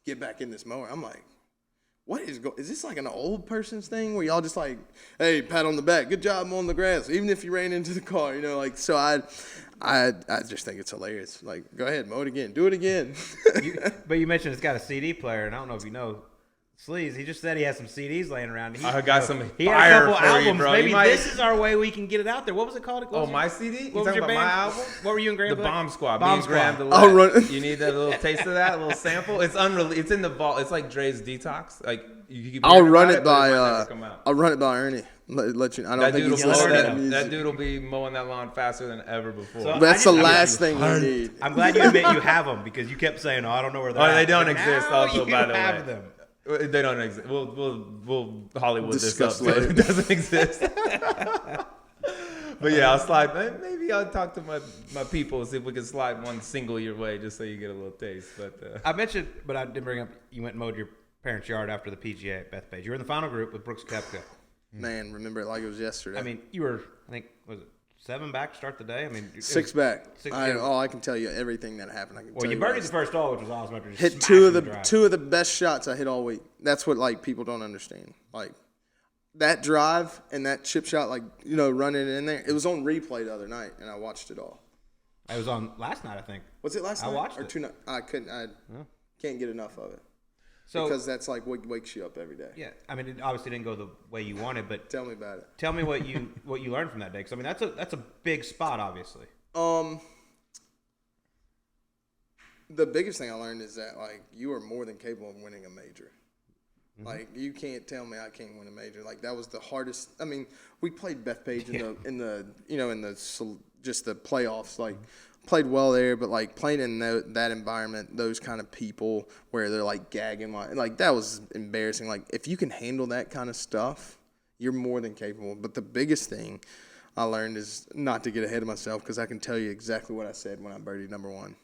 get back in this mower. I'm like, what is this like an old person's thing where y'all just like, hey, pat on the back, good job mowing the grass, even if you ran into the car, like. So I just think it's hilarious. Like, go ahead, mow it again, do it again. But you mentioned it's got a CD player, and I don't know if you know. Sleaze, he just said he has some CDs laying around. I got some He had a fire couple for albums. you, bro. Maybe this is our way we can get it out there. What was it called? My CD? What was your band? My album? What were you and Graham? The Bomb Squad. Bomb Me and Graham Squad. Delette. I'll run. You need that little taste of that, a little sample. It's it's in the vault. It's like Dre's Detox. Like you keep I'll run about it by but might never come out. I'll run it by Ernie. Let you. I don't That think dude he's will listening to that that music. That dude will be mowing that lawn faster than ever before. So- That's the I last thing you need. I'm glad you admit you have them, because you kept saying, "Oh, I don't know where they're at." they don't But exist. now Also, you by the way, have them. They don't exist. We'll Hollywood Discuss this up. So later. it doesn't exist. But yeah, I'll slide. Maybe I'll talk to my people and see if we can slide one single your way, just so you get a little taste. But I mentioned, but I didn't bring up. You went and mowed your parents' yard after the PGA at Bethpage. You were in the final group with Brooks Koepka. Man, remember it like it was yesterday. I mean, you were, I think, was it 7 back to start the day? I mean, 6 back. Yeah. I can tell you everything that happened. I can Well, tell you you birdied right. the first hole, which was awesome. After just Hit smashing two of the best shots I hit all week. That's what like people don't understand. Like that drive and that chip shot, like running it in there. It was on replay the other night, and I watched it all. I was on last night, I think. Was it last night? I watched or it. 2 nights? I couldn't. I can't get enough of it. So Because that's like what wakes you up every day. yeah, I mean, it obviously didn't go the way you wanted, but Tell me about it. tell me what you learned from that day, because I mean, that's a big spot, obviously. The biggest thing I learned is that like you are more than capable of winning a major. Mm-hmm. Like you can't tell me I can't win a major. Like that was the hardest. I mean, we played Bethpage in the just the playoffs. Like played well there, but like playing in that environment, those kind of people where they're like gagging, like that was embarrassing. Like if you can handle that kind of stuff, you're more than capable. But the biggest thing I learned is not to get ahead of myself, because I can tell you exactly what I said when I birdied number 1.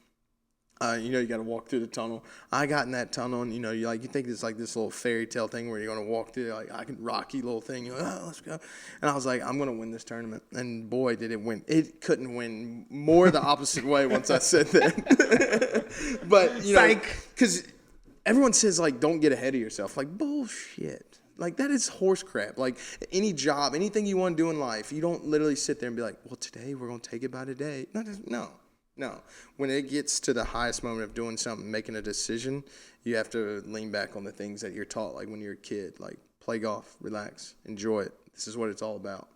You got to walk through the tunnel. I got in that tunnel, and you think it's like this little fairy tale thing where you're gonna walk through, like I can rocky little thing. You're like, oh, let's go. And I was like, I'm gonna win this tournament. And boy, did it win! It couldn't win more the opposite way once I said that. But because everyone says like, don't get ahead of yourself. Like bullshit. Like that is horse crap. Like any job, anything you want to do in life, you don't literally sit there and be like, well, today we're gonna take it by today. No. When it gets to the highest moment of doing something, making a decision, you have to lean back on the things that you're taught, like when you're a kid. Like, play golf, relax, enjoy it. This is what it's all about.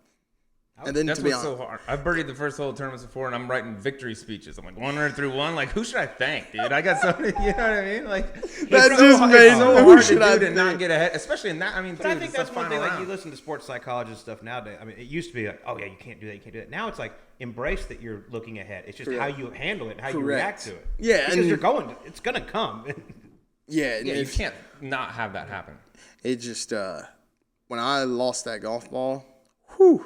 And then That's to be what's honest, so hard. I've birdied the first hole of tournaments before, and I'm writing victory speeches. I'm like 100-1. Like, who should I thank, dude? I got so many. You know what I mean? Like, That's it's just amazing. It's so Who hard should to I do to not thank? get ahead, especially in that. I mean, But dude, I think it's that's the one thing. final Like, you round. listen to sports psychology and stuff nowadays. I mean, it used to be like, oh yeah, you can't do that, you can't do that. Now it's like embrace that you're looking ahead. It's just how you handle it, and how you react to it. Yeah, because and you're going. It's gonna come. yeah, and Yeah, you if- can't not have that happen. It just when I lost that golf ball, whew.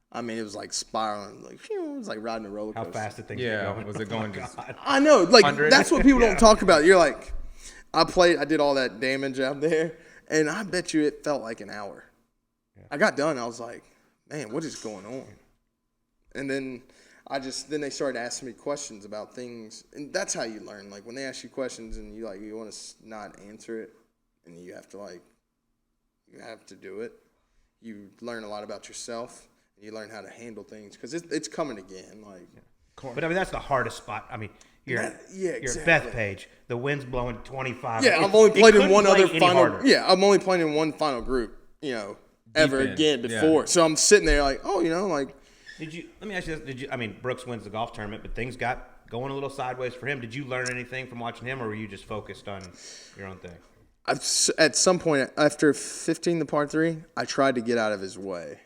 I mean, it was like spiraling, like phew, it was like riding a roller coaster. How fast did things Yeah, get going? was it going just? I know, like 100? that's what people don't talk about. You're like, I did all that damage out there, and I bet you it felt like an hour. I got done, I was like, man, what is going on? And then then they started asking me questions about things, and that's how you learn. Like when they ask you questions and you want to not answer it, and you have to do it. You learn a lot about yourself. You learn how to handle things because it's coming again. Like, But I mean, that's the hardest spot. I mean, you're yeah, at exactly. Bethpage. The wind's blowing 25. Yeah, It- I've only it played in couldn't one play other any final. harder. Yeah, I'm only playing in one final group. Ever in, again before. yeah. So I'm sitting there like, like. Let me ask you this. I mean, Brooks wins the golf tournament, but things got going a little sideways for him. Did you learn anything from watching him, or were you just focused on your own thing? At some point after 15 the par 3, I tried to get out of his way.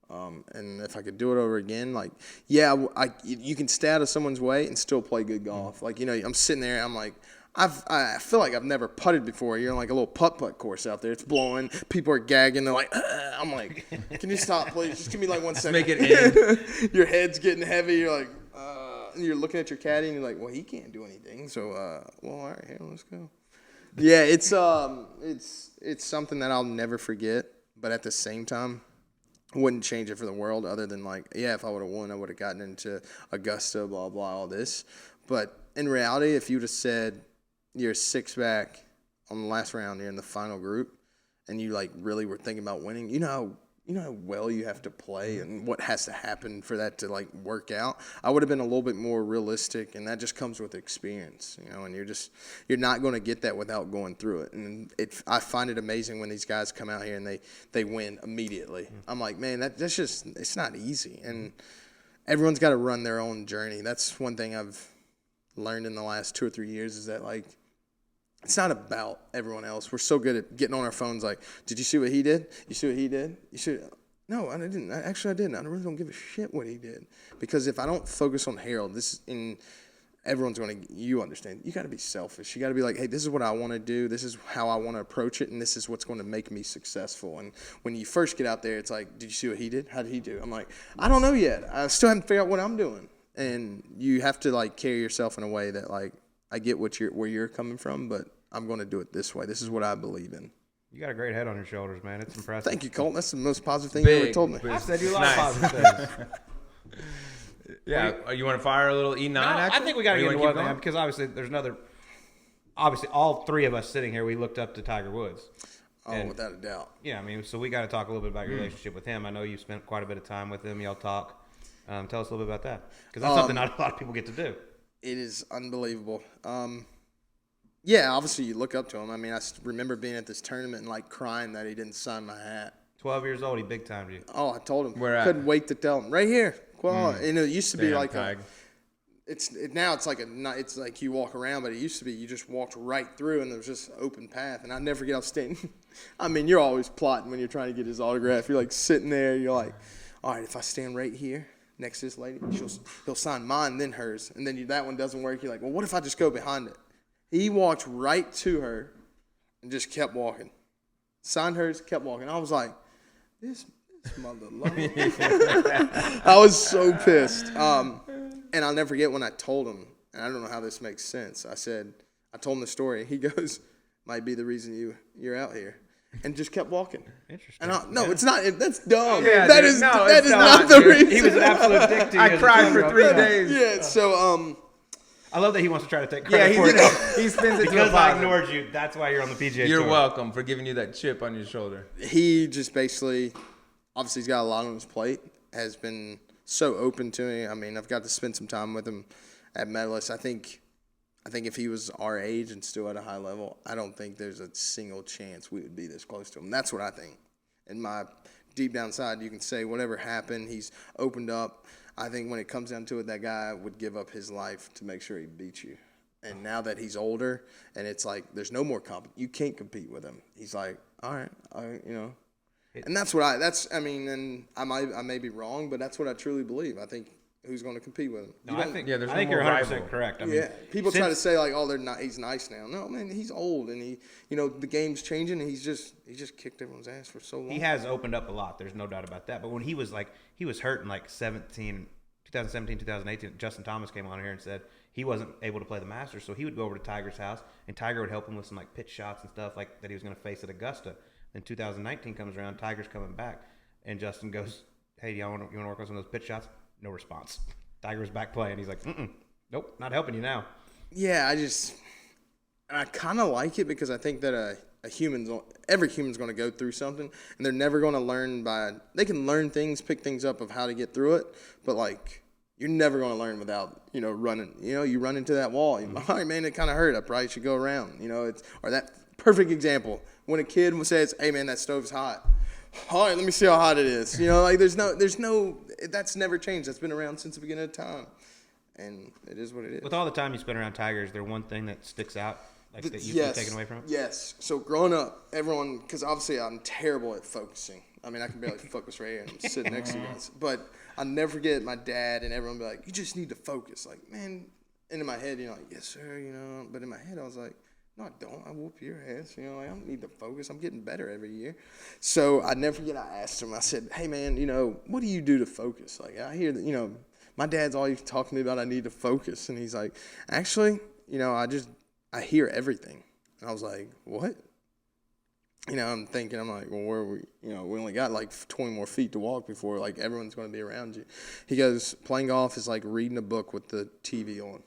And if I could do it over again, like, you can stay out of someone's way and still play good golf. Like, I'm sitting there, I'm like, I feel like I've never putted before. You're on like a little putt course out there. It's blowing. People are gagging. They're like, I'm like, can you stop, please? Just give me like 1 second. Make it end. Your head's getting heavy. You're like, and you're looking at your caddy and you're like, well, he can't do anything. So, all right, here, let's go. Yeah, it's something that I'll never forget. But at the same time, wouldn't change it for the world other than like, if I would have won, I would have gotten into Augusta, blah, blah, all this. But in reality, if you would have said you're 6 back on the last round, you're in the final group, and you like really were thinking about winning, you know how well you have to play and what has to happen for that to like work out. I would have been a little bit more realistic, and that just comes with experience, and you're not going to get that without going through it. And I find it amazing when these guys come out here and they win immediately. I'm like, man, that's just, it's not easy. And everyone's got to run their own journey. That's one thing I've learned in the last 2 or 3 years is that like, it's not about everyone else. We're so good at getting on our phones like, did you see what he did? You see what he did? No, I didn't. I didn't. I really don't give a shit what he did. Because if I don't focus on Harold, everyone's going to, you understand, you got to be selfish. You got to be like, hey, this is what I want to do. This is how I want to approach it. And this is what's going to make me successful. And when you first get out there, it's like, did you see what he did? How did he do? I'm like, I don't know yet. I still haven't figured out what I'm doing. And you have to like carry yourself in a way that like, I get where you're coming from, but I'm going to do it this way. This is what I believe in. You got a great head on your shoulders, man. It's impressive. Thank you, Colt. That's the most positive thing you ever told me. I said you a lot Nice. of positive things. Yeah, you want to fire a little E9? No, actually? I think we got to Or you get into wanna one keep now going? because obviously there's another. Obviously, all 3 of us sitting here, we looked up to Tiger Woods. Oh, And- without a doubt. Yeah, I mean, so we got to talk a little bit about your relationship with him. I know you spent quite a bit of time with him. Y'all talk. Tell us a little bit about that because that's something not a lot of people get to do. It is unbelievable. Yeah, obviously you look up to him. I mean, remember being at this tournament and like crying that he didn't sign my hat. 12 years old, he big timed you. Oh, I told him. Where at? Couldn't wait to tell him. Right here. Quail Hollow. And it used to be Damn, like Tig. now it's like you walk around, but it used to be you just walked right through and there was just an open path. And I never get off standing. I mean, you're always plotting when you're trying to get his autograph. You're like sitting there. You're like, all right, if I stand right here next to this lady, he'll sign mine, then hers. And then that one doesn't work. You're like, well, what if I just go behind it? He walked right to her and just kept walking. Signed hers, kept walking. I was like, this mother lover. I was so pissed. And I'll never forget when I told him, and I don't know how this makes sense. I told him the story. He goes, might be the reason you're out here. And just kept walking. Interesting. And no, it's not. That's dumb. Yeah, that dude, is no, that it's is not, not the dude. reason. He was an absolute dick to you. I as a cried kid, for bro. 3 Yeah. days. Yeah, so I love that he wants to try to take Yeah, credit for it. he spins it to a Because I positive. ignored you. That's why you're on the PGA You're Tour. welcome for giving you that chip on your shoulder. he just basically, obviously he's got a lot on his plate, has been so open to me. I mean, I've got to spend some time with him at Medalist. I think if he was our age and still at a high level, I don't think there's a single chance we would be this close to him. That's what I think. In my deep down inside, you can say whatever happened, he's opened up. I think when it comes down to it, that guy would give up his life to make sure he beats you. And now that he's older, and it's like there's no more you can't compete with him. He's like, all right, and that's what I mean, and I may be wrong, but that's what I truly believe. I think who's going to compete with him? No, I think there's I think no you're more 100% rival. correct. I mean, People try to say like, oh, he's nice now. No, man, he's old, and he, the game's changing, and he just kicked everyone's ass for so long. He has opened up a lot. There's no doubt about that. But when he was hurt in like 2017, 2018, Justin Thomas came on here and said he wasn't able to play the Masters, so he would go over to Tiger's house, and Tiger would help him with some like pitch shots and stuff like that he was going to face at Augusta. Then 2019 comes around, Tiger's coming back, and Justin goes, "Hey, you want to work on some of those pitch shots?" No response. Tiger's back playing. He's like, nope, not helping you now. Yeah, I kind of like it because I think that every human's going to go through something, and they're never going to learn they can learn things, pick things up of how to get through it, but like you're never going to learn without, running. You run into that wall. You're like, all right, man, it kind of hurt. I probably should go around. Or that perfect example when a kid says, "Hey, man, that stove's hot." All right, let me see how hot it is. Like there's no, that's never changed. That's been around since the beginning of time, and it is what it is. With all the time you spend around Tiger, is there one thing that sticks out, like that you've been taken away from it? Yes. So growing up, everyone, because obviously I'm terrible at focusing. I mean, I can barely focus right here. I'm sitting next to you guys, but I'll never forget my dad and everyone be like, "You just need to focus." Like, man, and in my head, like, "Yes, sir," But in my head, I was like, "No, I don't. I whoop your ass. Like, I don't need to focus. I'm getting better every year." So I never forget. I asked him. I said, "Hey, man, what do you do to focus?" Like I hear that, my dad's always talking to me about I need to focus, and he's like, "Actually, I hear everything." And I was like, "What?" I'm thinking, I'm like, well, where are we? We only got like 20 more feet to walk before like everyone's going to be around you. He goes, playing golf is like reading a book with the TV on.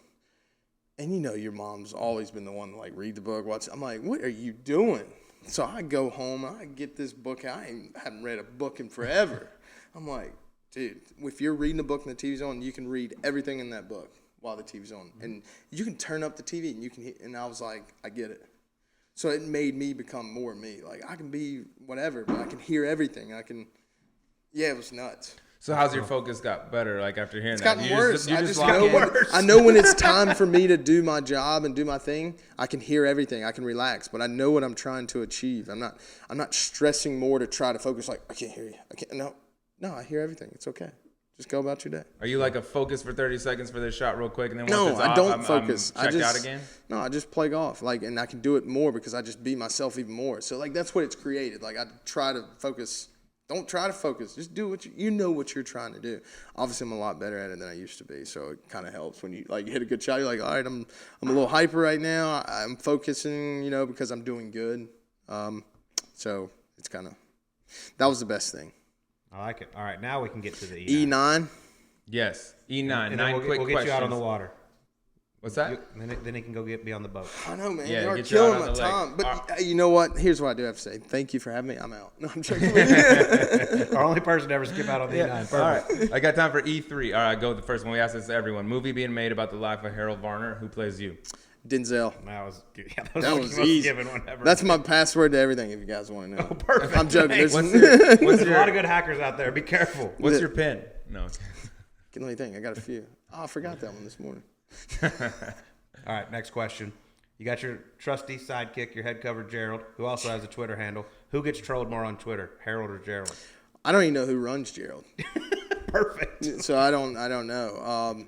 And your mom's always been the one to like read the book, watch. I'm like, what are you doing? So I go home, I get this book. I haven't read a book in forever. I'm like, dude, if you're reading a book and the TV's on, you can read everything in that book while the TV's on. And you can turn up the TV and you can, and I was like, I get it. So it made me become more me. Like I can be whatever, but I can hear everything. It was nuts. So how's your focus got better? Like after hearing it's that, gotten worse. I know when it's time for me to do my job and do my thing, I can hear everything. I can relax, but I know what I'm trying to achieve. I'm not stressing more to try to focus. Like I can't hear you. I can't. No, I hear everything. It's okay. Just go about your day. Are you like a focus for 30 seconds for this shot real quick and then no, once it's I off, don't focus. I'm checked out again? No, I just play golf. Like, and I can do it more because I just be myself even more. So like that's what it's created. Like I try to focus. Don't try to focus. Just do what you know what you're trying to do. Obviously, I'm a lot better at it than I used to be. So it kind of helps when you like hit a good shot. You're like, all right, I'm a little hyper right now. I'm focusing, because I'm doing good. So it's that was the best thing. I like it. All right, now we can get to the E9. Yes, E9. And Nine we'll quick get questions. you out on the water. What's that? Then he can go be on the boat. I know, man. Yeah, you are get you out killing on my the time. lake. But you know what? Here's what I do have to say. Thank you for having me. I'm out. No, I'm joking with you. Our only person to ever skip out on the E9. All right. I got time for E3. All right, go with the first one. We asked this to everyone. Movie being made about the life of Harold Varner. Who plays you? Denzel. That was That was the most easy. given one ever. That's my password to everything, if you guys want to know. Oh, perfect. I'm joking. Thanks. What's There's a lot of good hackers out there. Be careful. What's your pin? No. Let me think. I got a few. Oh, I forgot that one this morning. All right, next question. You got your trusty sidekick, your head cover Gerald, who also has a Twitter handle. Who gets trolled more on Twitter, Harold or Gerald? I don't even know who runs Gerald. Perfect. So I don't know.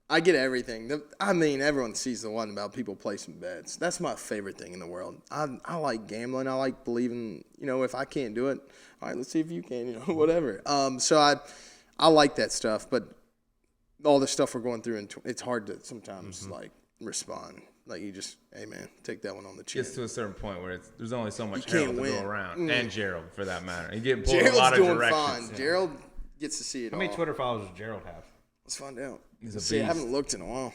I get everything. Everyone sees the one about people placing bets. That's my favorite thing in the world. I like gambling. I like believing, if I can't do it, all right, let's see if you can, whatever. So I like that stuff, but all the stuff we're going through, it's hard to sometimes respond. Like you just, hey man, take that one on the chin. Gets to a certain point where there's only so much You Harold can't to win. go around, and Gerald for that matter. He's getting pulled in Gerald's a lot of doing directions. fine. Yeah. Gerald gets to see it How all. many Twitter followers does Gerald have? Let's find out. He's a See, I beast. haven't looked in a while.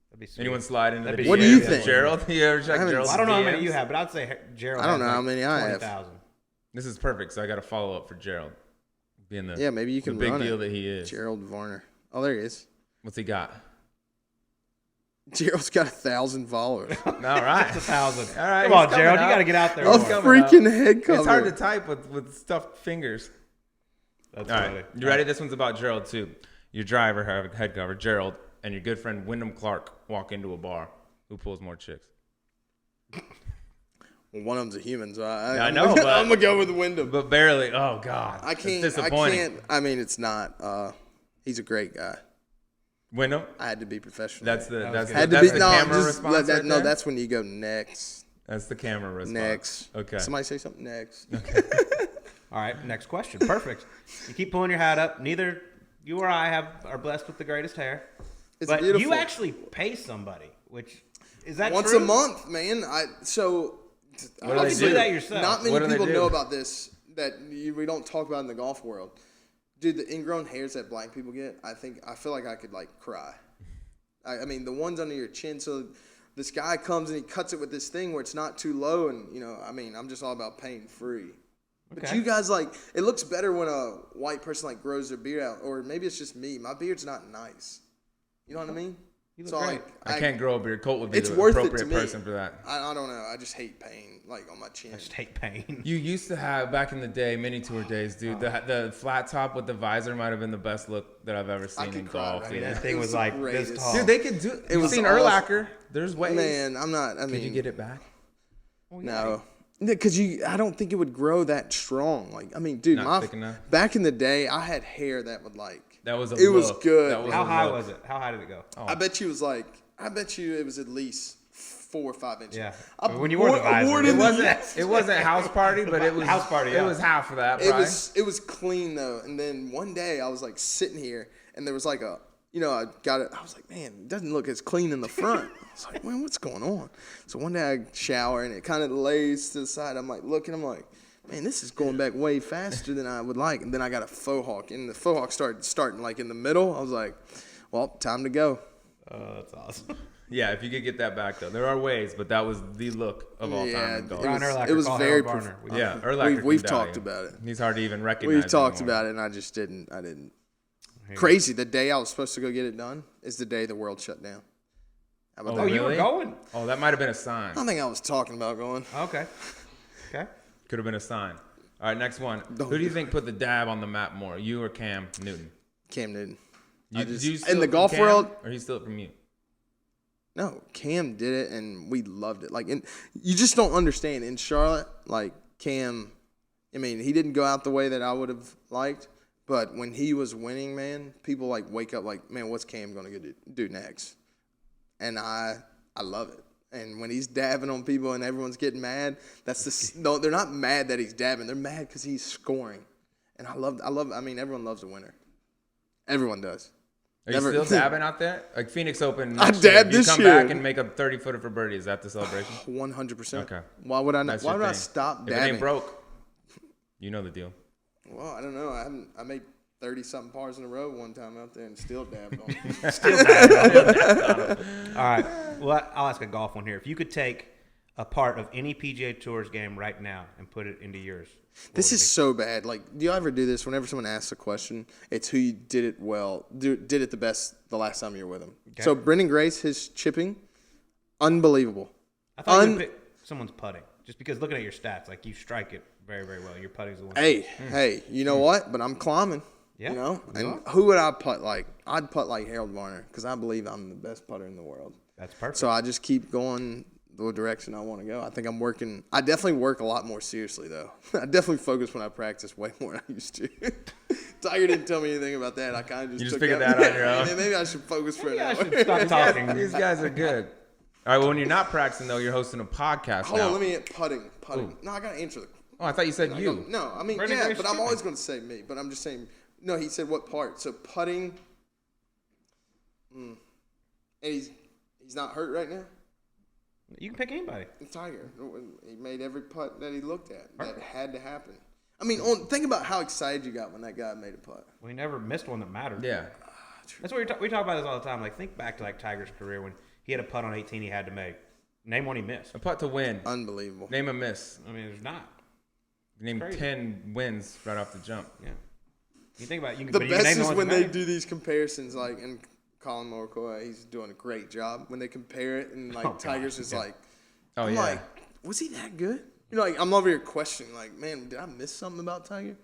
That'd be sweet. Anyone slide into That'd the be What do DMs you of think? Gerald? You ever check haven't- Gerald's Well, I don't know how many DMs? you have, but I'd say Gerald. I don't has know how like many I have. 20,000. This is perfect, so I got a follow up for Gerald. Being the Yeah, maybe you the can big run deal it. that he is. Gerald Varner. Oh, there he is. What's he got? Gerald's got 1,000 followers. All right. That's 1,000. All right. Come on, Gerald. You got to get out there. A freaking head cover. It's hard to type with stuffed fingers. That's All funny. right. You ready? This one's about Gerald, too. Your driver, head cover, Gerald, and your good friend Wyndham Clark walk into a bar. Who pulls more chicks? Well, one of them's a human, so I know, but I'm gonna go with Wyndham. But barely. Oh God, I can't. It's disappointing. I can't. I mean, it's not. He's a great guy. Wyndham. I had to be professional. That's the camera response. No, that's when you go next. That's the camera response. Next. Okay. Somebody say something next. Okay. All right, next question. Perfect. You keep pulling your hat up. Neither you or I are blessed with the greatest hair. It's but beautiful. you actually pay somebody, which is that once true? a month, man. You can do that yourself. Not many people do? know about this that we don't talk about in the golf world. Dude, the ingrown hairs that black people get, I feel like I could like cry. I mean, the ones under your chin. So this guy comes and he cuts it with this thing where it's not too low, and I'm just all about paying free. Okay. But you guys it looks better when a white person like grows their beard out, or maybe it's just me. My beard's not nice. You know what I mean? You look great. I can't grow a beard. Colt would be it's the worth it to appropriate me. person for that. I don't know. I just hate pain, like on my chin. I just hate pain. You used to have back in the day, mini tour days, dude. The flat top with the visor might have been the best look that I've ever seen in golf. Right dude. now. That thing was the like greatest. this tall. Dude, they could do. It was seen awesome. Urlacher. There's ways. Man, I'm not. Could you get it back? No. Because I don't think it would grow that strong. Like, I mean, dude, Not thick enough? back in the day, I had hair that would like. That was a It look. was good. That was How a high look. was it? How high did it go? Oh. I bet you it was at least 4 or 5 inches. Yeah. I When you wore the visor, awarded it It the- wasn't. It wasn't house party, but it was House party, It yeah. was half of that. It Probably. was clean though. And then one day I was like sitting here and there was like I got it. I was like, man, it doesn't look as clean in the front. I was like, man, what's going on? So one day I shower and it kind of lays to the side. I'm like looking. I'm like, man, this is going back way faster than I would like. And then I got a faux hawk, and the faux hawk starting like in the middle. I was like, well, time to go. Oh, that's awesome. Yeah, if you could get that back though, there are ways, but that was the look of all time in golf. Brian Urlacher it was called very Harold Varner. Yeah, Urlacher we've can talked die. about it. He's hard to even recognize. We've talked anymore. about it, and I just didn't. Crazy. The day I was supposed to go get it done is the day the world shut down. How about Oh, that? Oh, you were really? going? Oh, that might have been a sign. I think I was talking about going. Okay. Okay. Could have been a sign. All right, next one. Who do you think put the dab on the map more, you or Cam Newton? Cam Newton. Did you steal in the it from golf Cam, world. or he stole it from you? No, Cam did it, and we loved it. Like, you just don't understand. In Charlotte, like Cam, I mean, he didn't go out the way that I would have liked, but when he was winning, man, people like wake up like, man, what's Cam gonna do next? And I love it. And when he's dabbing on people and everyone's getting mad, no, they're not mad that he's dabbing. They're mad because he's scoring. And I mean, everyone loves a winner. Everyone does. Are you still dabbing out there? Like Phoenix Open. I next year, dabbed if you this come year. back and make a 30-footer for birdie. Is that the celebration? 100%. Okay. Why would I not? That's Why your would I thing. stop If it dabbing? ain't broke, you know the deal. Well, I don't know. I made 30-something pars in a row one time out there and still dabbed on. All right. Well, I'll ask a golf one here. If you could take a part of any PGA Tour's game right now and put it into yours. This is so bad. Like, do you ever do this? Whenever someone asks a question, it's who you did it well, did it the best the last time you were with them. Okay. So Brendan Grace, his chipping, unbelievable. I thought you would pick someone's putting. Just because looking at your stats, like you strike it very, very well. Your putting's the one. Hey, you know what? But I'm climbing. Yeah, You know? you And are. who would I putt like? I'd putt like Harold Varner because I believe I'm the best putter in the world. That's perfect. So I just keep going the direction I want to go. I think I'm working. I definitely work a lot more seriously, though. I definitely focus when I practice way more than I used to. Tiger didn't tell me anything about that. I kind of just You just took figured that on your own? Yeah, maybe I should focus for an I hour. should stop talking. These guys are good. All right, well, when you're not practicing, though, you're hosting a podcast Hold now. on, let me get putting. Ooh. No, I got to answer the Oh, I thought you said you. No, I mean, Brendan yeah, Grace but I'm chipping. always going to say me. But I'm just saying, no, he said what part. So putting, and he's not hurt right now? You can pick anybody. Tiger. He made every putt that he looked at. Perfect. That had to happen. I mean, think about how excited you got when that guy made a putt. We never missed one that mattered. Yeah. That's what we talk about this all the time. Like, think back to like Tiger's career when he had a putt on 18 he had to make. Name one he missed. A putt to win. Unbelievable. Name a miss. I mean, there's not. Name crazy. 10 wins right off the jump. Yeah. You think about it. The but you can best name is ones when that they matter. do these comparisons, like, and Colin Morikawa, he's doing a great job when they compare it, and like Tiger's is like, oh I'm yeah, like, was he that good? You know, like I'm over here questioning, like, man, did I miss something about Tiger?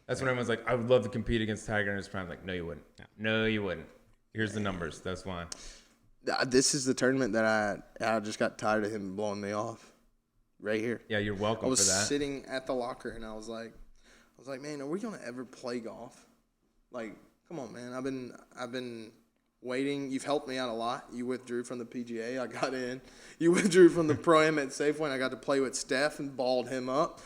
that's when everyone's like, I would love to compete against Tiger in his prime. Like, no, you wouldn't. No, you wouldn't. Here's the numbers. That's why. This is the tournament that I just got tired of him blowing me off. Right here. Yeah, you're welcome I was for that. sitting at the locker and I was like, man, are we gonna ever play golf? Like, come on, man. I've been waiting. You've helped me out a lot. You withdrew from the PGA. I got in. You withdrew from the Pro-Am at Safeway, and I got to play with Steph and balled him up.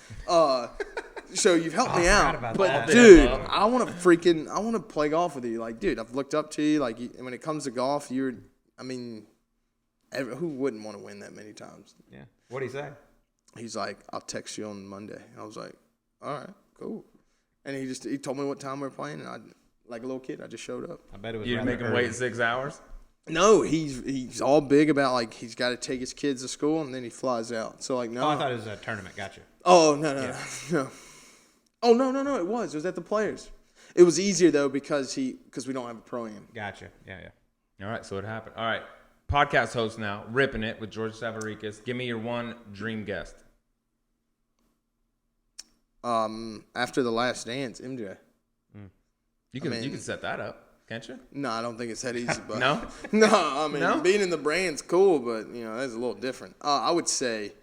So you've helped me out. But, dude, I want to play golf with you. Like, dude, I've looked up to you. Like, when it comes to golf, who wouldn't want to win that many times? Yeah. What'd he say? He's like, I'll text you on Monday. I was like, all right, cool. And he told me what time we were playing, and I, like a little kid, I just showed up. I bet it was. You make him wait 6 hours? No, he's all big about, like, he's got to take his kids to school, and then he flies out. So, like, no. Oh, I thought it was a tournament. Gotcha. Oh, no. Oh, no, it was. It was at the Players. It was easier, though, because we don't have a Pro-Am. Gotcha. Yeah. All right, so it happened. All right, podcast host now, ripping it with George Savaricas. Give me your one dream guest. After The Last Dance, MJ. You can set that up, can't you? No, I don't think it's that easy. But No? No, being in the brand's cool, but, that's a little different. I would say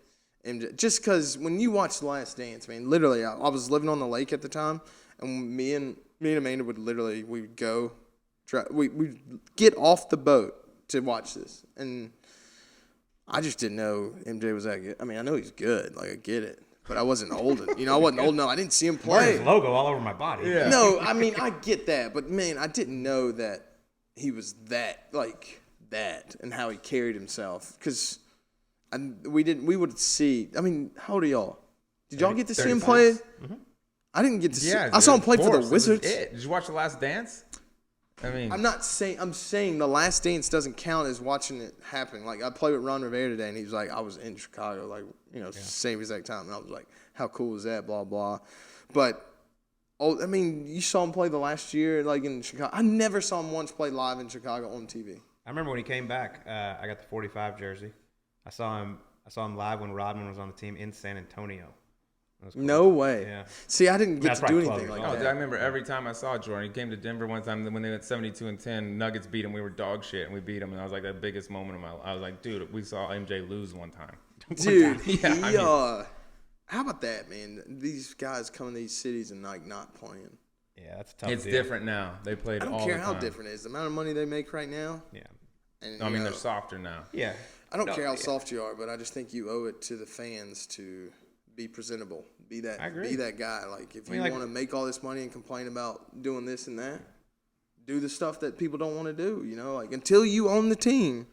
MJ, just because when you watch The Last Dance, man, literally, I was living on the lake at the time, and me and Amanda would literally, we'd get off the boat to watch this, and I just didn't know MJ was that good. I mean, I know he's good, like, I get it, but I wasn't old enough. I wasn't old enough. I didn't see him play. His logo all over my body. Yeah. No, I mean, I get that, but man, I didn't know that he was that, and how he carried himself, because we would see. I mean, how old are y'all? Did y'all get to see him play? Mm-hmm. I didn't get to see. I saw him play for the Wizards. Did you watch The Last Dance? I mean, I'm saying The Last Dance doesn't count as watching it happen. Like, I played with Ron Rivera today, and he was like, I was in Chicago, same exact time. And I was like, how cool is that, blah, blah. But, you saw him play the last year, like, in Chicago. I never saw him once play live in Chicago on TV. I remember when he came back, I got the 45 jersey. I saw him live when Rodman was on the team in San Antonio. Cool. No way. Yeah. See, I didn't get to do anything like that. I remember every time I saw Jordan. He came to Denver one time when they went 72-10. Nuggets beat him. We were dog shit, and we beat him. And I was like, the biggest moment of my life. I was like, dude, we saw MJ lose one time. Dude, how about that, man? These guys come to these cities and, like, not playing. Yeah, that's a tough It's deal. different now. They played all the time. I don't care how different it is. The amount of money they make right now. Yeah. And, they're softer now. Yeah. I don't care how soft you are, but I just think you owe it to the fans to be presentable. Be that guy. Like, if you want to make all this money and complain about doing this and that, do the stuff that people don't want to do. Like, until you own the team,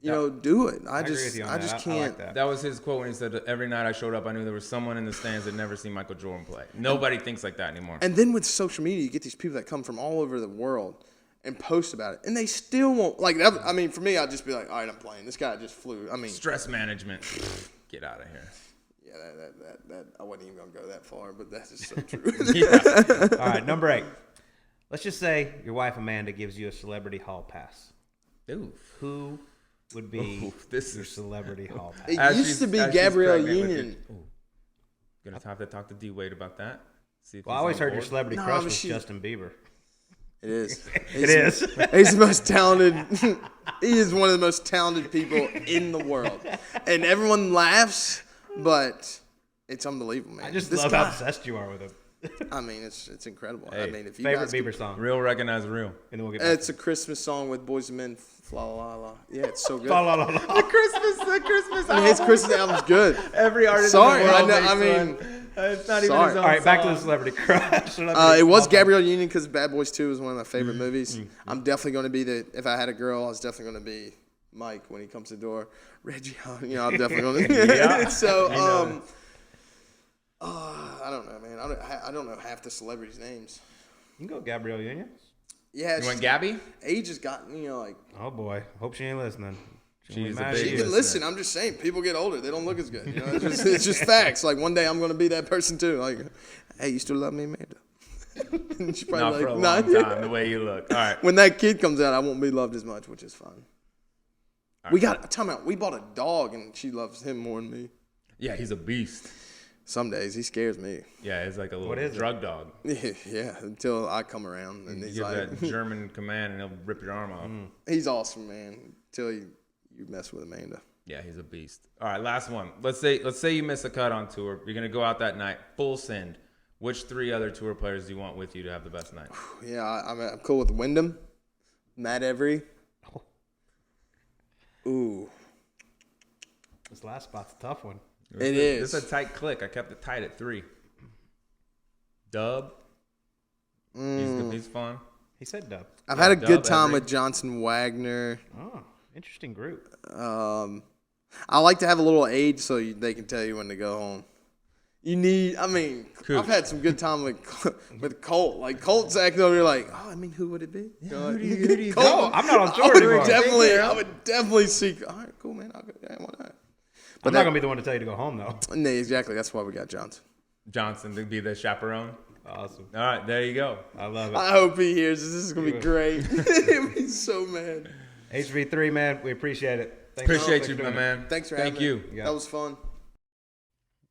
do it. I just can't. That was his quote when he said, every night I showed up, I knew there was someone in the stands that never seen Michael Jordan play. Nobody thinks like that anymore. And then with social media, you get these people that come from all over the world and post about it, and they still won't. Like, I mean, for me, I'd just be like, all right, I'm playing. This guy just flew. I mean, stress management. Get out of here. Yeah, that I wasn't even gonna go that far, but that's just so true. All right, number 8. Let's just say your wife Amanda gives you a celebrity hall pass. Ooh. Who would be your celebrity hall pass? It used to be Gabrielle Union. Gonna have to talk to D Wade about that. See if I always heard your celebrity crush was Justin Bieber. It is. It is. He's the most talented. He is one of the most talented people in the world, and everyone laughs, but it's unbelievable, man. I just love how obsessed you are with him. I mean, it's incredible. Hey, I mean, if you favorite guys Bieber song, real recognize real, and then we'll get. It's a Christmas song with Boyz II Men. La la la. Yeah, it's so good. La la la. The Christmas. I mean, his Christmas album's good. Every artist. Sorry, in the world I makes mean. one. It's not even his own All right, back to song. the celebrity crush. It was Gabrielle Union because Bad Boys 2 is one of my favorite movies. I'm definitely going to be if I had a girl, I was definitely going to be Mike when he comes to the door. Reggie, I'm definitely going to. Yeah. So, I don't know, man. I don't know half the celebrities' names. You can go Gabrielle Union. Yeah. You want Gabby? Age has gotten, like. Oh boy, hope she ain't listening. She's mad a at She big can listen. I'm just saying, people get older. They don't look as good. It's just facts. Like, one day I'm going to be that person too. Like, hey, you still love me, Amanda? She's Not probably for a like, long time, the way you look. All right. When that kid comes out, I won't be loved as much, which is fun. We got time out. We bought a dog, and she loves him more than me. Yeah, he's a beast. Some days he scares me. Yeah, he's like a little drug dog. Yeah, until I come around, and You he's give like, that German command, and he'll rip your arm off. he's awesome, man. Until you mess with Amanda. Yeah, he's a beast. All right, last one. Let's say you miss a cut on tour. You're gonna go out that night, full send. Which 3 other tour players do you want with you to have the best night? Yeah, I'm cool with Wyndham, Matt Every. Ooh, This last spot's a tough one. it is. It's a tight click. I kept it tight at 3. Dub. He's fun. He said Dub. I've had a good Dub time Every. with Johnson Wagner. Oh, interesting group. I like to have a little age so they can tell you when to go home. I've had some good time with Colt. Like, Colt's acting over here like, who would it be? Who do you Colt, No, I'm not on tour anymore. I would definitely seek. All right, cool, man. I'll go. Yeah, why not? I'm not going to be the one to tell you to go home, though. No, exactly. That's why we got Johnson to be the chaperone. Awesome. All right, there you go. I love it. I hope he hears this. This is going to be great. He's so mad. HV3, man, we appreciate it. Appreciate you, my man. Thanks for having me. Thank you. That was fun.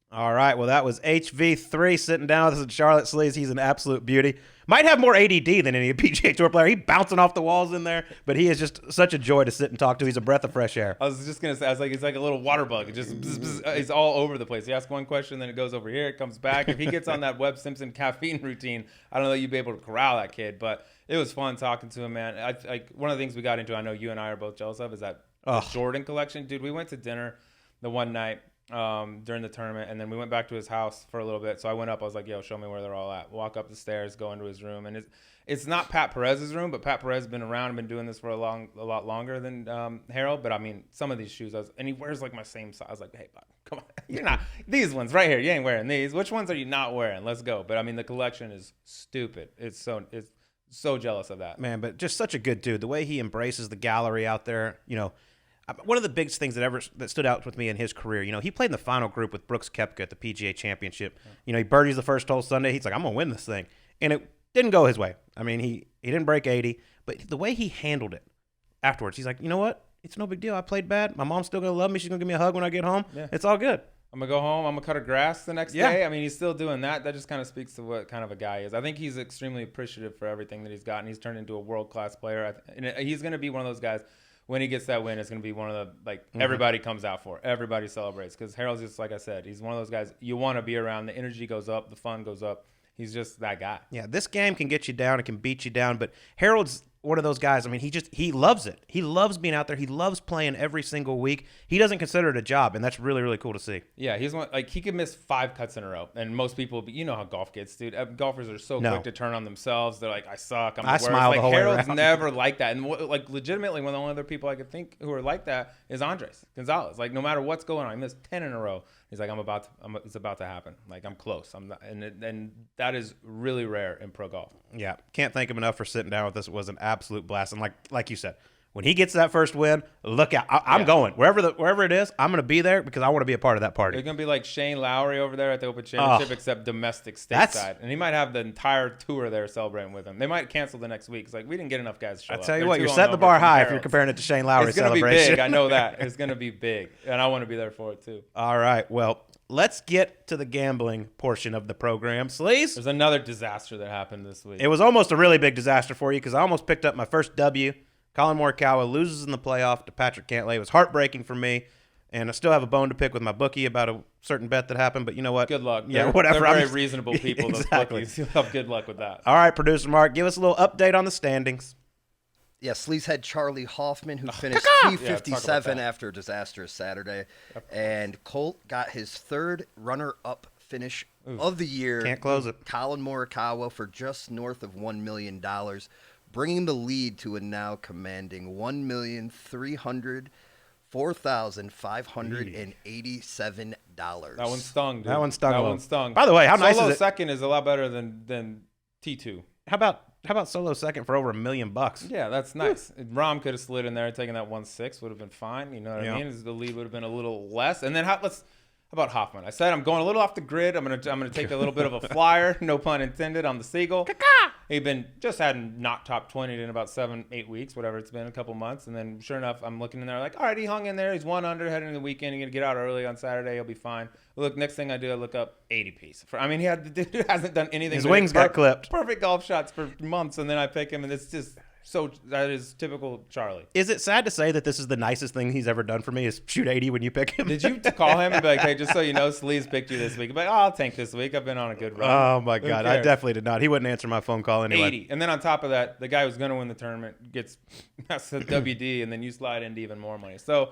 All right, well, that was HV3 sitting down with us in Charlotte Sleaze. He's an absolute beauty. Might have more ADD than any PGA Tour player. He bouncing off the walls in there, but he is just such a joy to sit and talk to. He's a breath of fresh air. I was just gonna say, he's like a little water bug. It just he's all over the place. He asks one question, then it goes over here, it comes back. If he gets on that Webb Simpson caffeine routine, I don't know you'd be able to corral that kid. But it was fun talking to him, man. One of the things we got into, I know you and I are both jealous of, is that Jordan collection, dude. We went to dinner the one night during the tournament, and then we went back to his house for a little bit. So I went up, I was like, yo, show me where they're all at. Walk up the stairs, go into his room, and it's not Pat Perez's room, but Pat Perez has been around and been doing this for a lot longer than Harold. But I mean, some of these shoes, and he wears like my same size. I was like, hey, Bob, come on, you're not these ones right here. You ain't wearing these. Which ones are you not wearing? Let's go. But I mean, the collection is stupid. It's so jealous of that, man. But just such a good dude. The way he embraces the gallery out there, one of the biggest things that stood out with me in his career, he played in the final group with Brooks Koepka at the PGA Championship. He birdies the first hole Sunday. He's like, I'm going to win this thing. And it didn't go his way. I mean, he didn't break 80, but the way he handled it afterwards, he's like, you know what? It's no big deal. I played bad. My mom's still going to love me. She's going to give me a hug when I get home. Yeah. It's all good. I'm going to go home. I'm going to cut her grass the next day. I mean, he's still doing that. That just kind of speaks to what kind of a guy he is. I think he's extremely appreciative for everything that he's gotten. He's turned into a world-class player. And he's going to be one of those guys. When he gets that win, it's going to be one of the, everybody comes out for. Everybody celebrates. Because Harold's just, like I said, he's one of those guys you want to be around. The energy goes up. The fun goes up. He's just that guy. Yeah, this game can get you down. It can beat you down. But Harold's one of those guys. I mean, he loves it. He loves being out there. He loves playing every single week. He doesn't consider it a job, and that's really, really cool to see. Yeah, he's one, he could miss 5 cuts in a row, and most people, you know how golf gets, dude. Golfers are so quick to turn on themselves. They're like, I suck. I smile the whole way Harold's around. never like that, and legitimately, one of the only other people I could think who are like that is Andres Gonzalez. Like, no matter what's going on, he missed 10 in a row. He's like, it's about to happen. Like, I'm close. And that is really rare in pro golf. Yeah, can't thank him enough for sitting down with us. It was an absolute blast. And like you said, when he gets that first win, look out. I'm going. Wherever it is, I'm going to be there because I want to be a part of that party. It's going to be like Shane Lowry over there at the Open Championship, except domestic stateside. And he might have the entire tour there celebrating with him. They might cancel the next week. It's like, we didn't get enough guys to show up. I tell you what, you're setting the bar high if you're comparing it to Shane Lowry's celebration. It's going to be big. I know that. It's going to be big. And I want to be there for it, too. All right. Well, let's get to the gambling portion of the program. Sleaze? There's another disaster that happened this week. It was almost a really big disaster for you because I almost picked up my first W. Colin Morikawa loses in the playoff to Patrick Cantlay. It was heartbreaking for me, and I still have a bone to pick with my bookie about a certain bet that happened, but you know what? Good luck. Yeah, whatever. They're very reasonable people, Exactly. those bookies. You'll have good luck with that. All right, producer Mark, give us a little update on the standings. Yeah, Sleaze had Charlie Hoffman, who finished T57 after a disastrous Saturday. And Colt got his third runner-up finish of the year. Can't close it. Colin Morikawa for just north of $1 million, bringing the lead to a now commanding $1,304,587. That one stung, dude. That one stung. That one stung. By the way, how nice is it? Solo second is a lot better than T2. How about solo second for over $1 million? Yeah, that's nice. Rahm could have slid in there and taken that 1-6, would have been fine. You know what I mean? The lead would have been a little less. And then about Hoffman? I said I'm going a little off the grid. I'm gonna take a little bit of a flyer, no pun intended, on the Seagull. He'd been just hadn't not top 20 in about 7-8 weeks, whatever it's been, a couple months, and then sure enough, I'm looking in there like, all right, he hung in there. He's 1 under heading into the weekend. He's gonna get out early on Saturday. He'll be fine. Look, next thing I do, I look up 80 piece. The dude hasn't done anything. His wings got clipped. Perfect golf shots for months, and then I pick him, and it's just. So that is typical Charlie. Is it sad to say that this is the nicest thing he's ever done for me is shoot 80 when you pick him? Did you call him and be like, hey, just so you know, Sleeves picked you this week? But I'll tank this week. I've been on a good run. Oh, my God. I definitely did not. He wouldn't answer my phone call anyway. 80. And then on top of that, the guy who's going to win the tournament gets that's a WD, and then you slide into even more money. So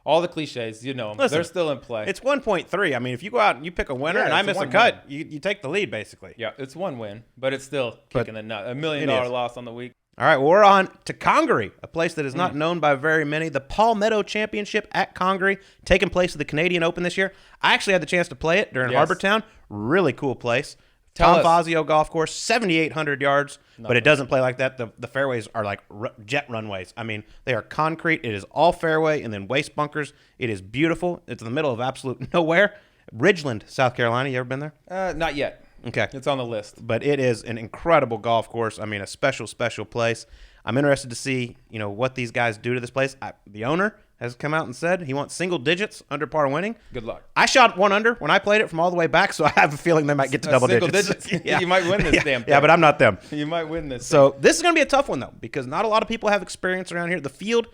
all the cliches, you know them. Listen, they're still in play. It's 1.3. I mean, if you go out and you pick a winner and I miss a cut, you take the lead, basically. Yeah, it's one win, but it's still kicking the nut. $1 million loss on the week. All right, well, we're on to Congaree, a place that is not known by very many. The Palmetto Championship at Congaree, taking place at the Canadian Open this year. I actually had the chance to play it during Harbortown. Really cool place. Tom Fazio golf course, 7,800 yards, but it doesn't play like that. The fairways are like jet runways. I mean, they are concrete. It is all fairway and then waste bunkers. It is beautiful. It's in the middle of absolute nowhere. Ridgeland, South Carolina. You ever been there? Not yet. Okay. It's on the list. But it is an incredible golf course. I mean, a special, special place. I'm interested to see, what these guys do to this place. The owner has come out and said he wants single digits under par winning. Good luck. I shot 1 under when I played it from all the way back, so I have a feeling they might get to double digits. Yeah. You might win this damn thing. Yeah, but I'm not them. You might win this. So this is going to be a tough one, though, because not a lot of people have experience around here. The field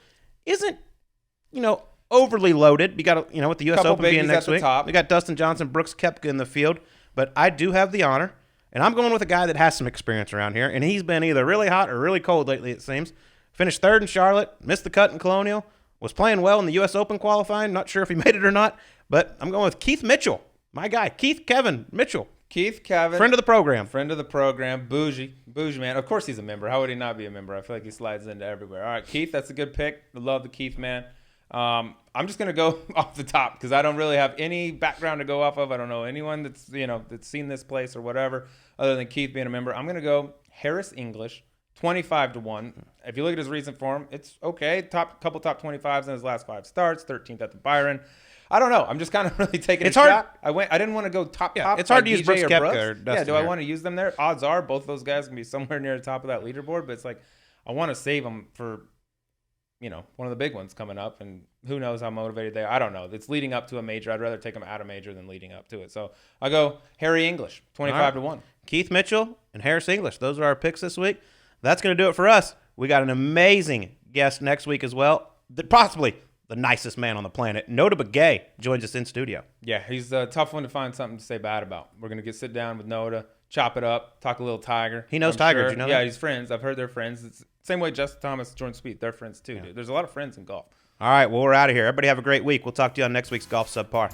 isn't, overly loaded. You got, with the U.S. Open being next week. We got Dustin Johnson, Brooks Koepka in the field. But I do have the honor, and I'm going with a guy that has some experience around here, and he's been either really hot or really cold lately, it seems. Finished 3rd in Charlotte, missed the cut in Colonial, was playing well in the U.S. Open qualifying. Not sure if he made it or not, but I'm going with Keith Mitchell, my guy, Kevin Mitchell. Keith Kevin. Friend of the program. Bougie man. Of course he's a member. How would he not be a member? I feel like he slides into everywhere. All right, Keith, that's a good pick. I love the Keith, man. I'm just going to go off the top because I don't really have any background to go off of. I don't know anyone that's seen this place or whatever other than Keith being a member. I'm going to go Harris English, 25-1. If you look at his recent form, it's okay. Couple top 25s in his last 5 starts, 13th at the Byron. I don't know. I'm just kind of really taking a shot. I didn't want to go top. It's hard to use Brooks Koepka or Dustin. Yeah, do I want to use them there? Odds are both those guys can be somewhere near the top of that leaderboard, but it's like I want to save them for one of the big ones coming up, and who knows how motivated they are. I don't know. It's leading up to a major. I'd rather take them at a major than leading up to it. So I'll go Harry English, 25-1. Keith Mitchell and Harris English. Those are our picks this week. That's going to do it for us. We got an amazing guest next week as well. Possibly the nicest man on the planet. Noda Begay joins us in studio. Yeah, he's a tough one to find something to say bad about. We're going to sit down with Noda, chop it up, talk a little Tiger. He knows Tiger. Sure. Do you know that? Yeah, he's friends. I've heard they're friends. It's same way Justin Thomas, Jordan Spieth. They're friends too, dude. There's a lot of friends in golf. All right, well, we're out of here. Everybody have a great week. We'll talk to you on next week's Golf Subpar.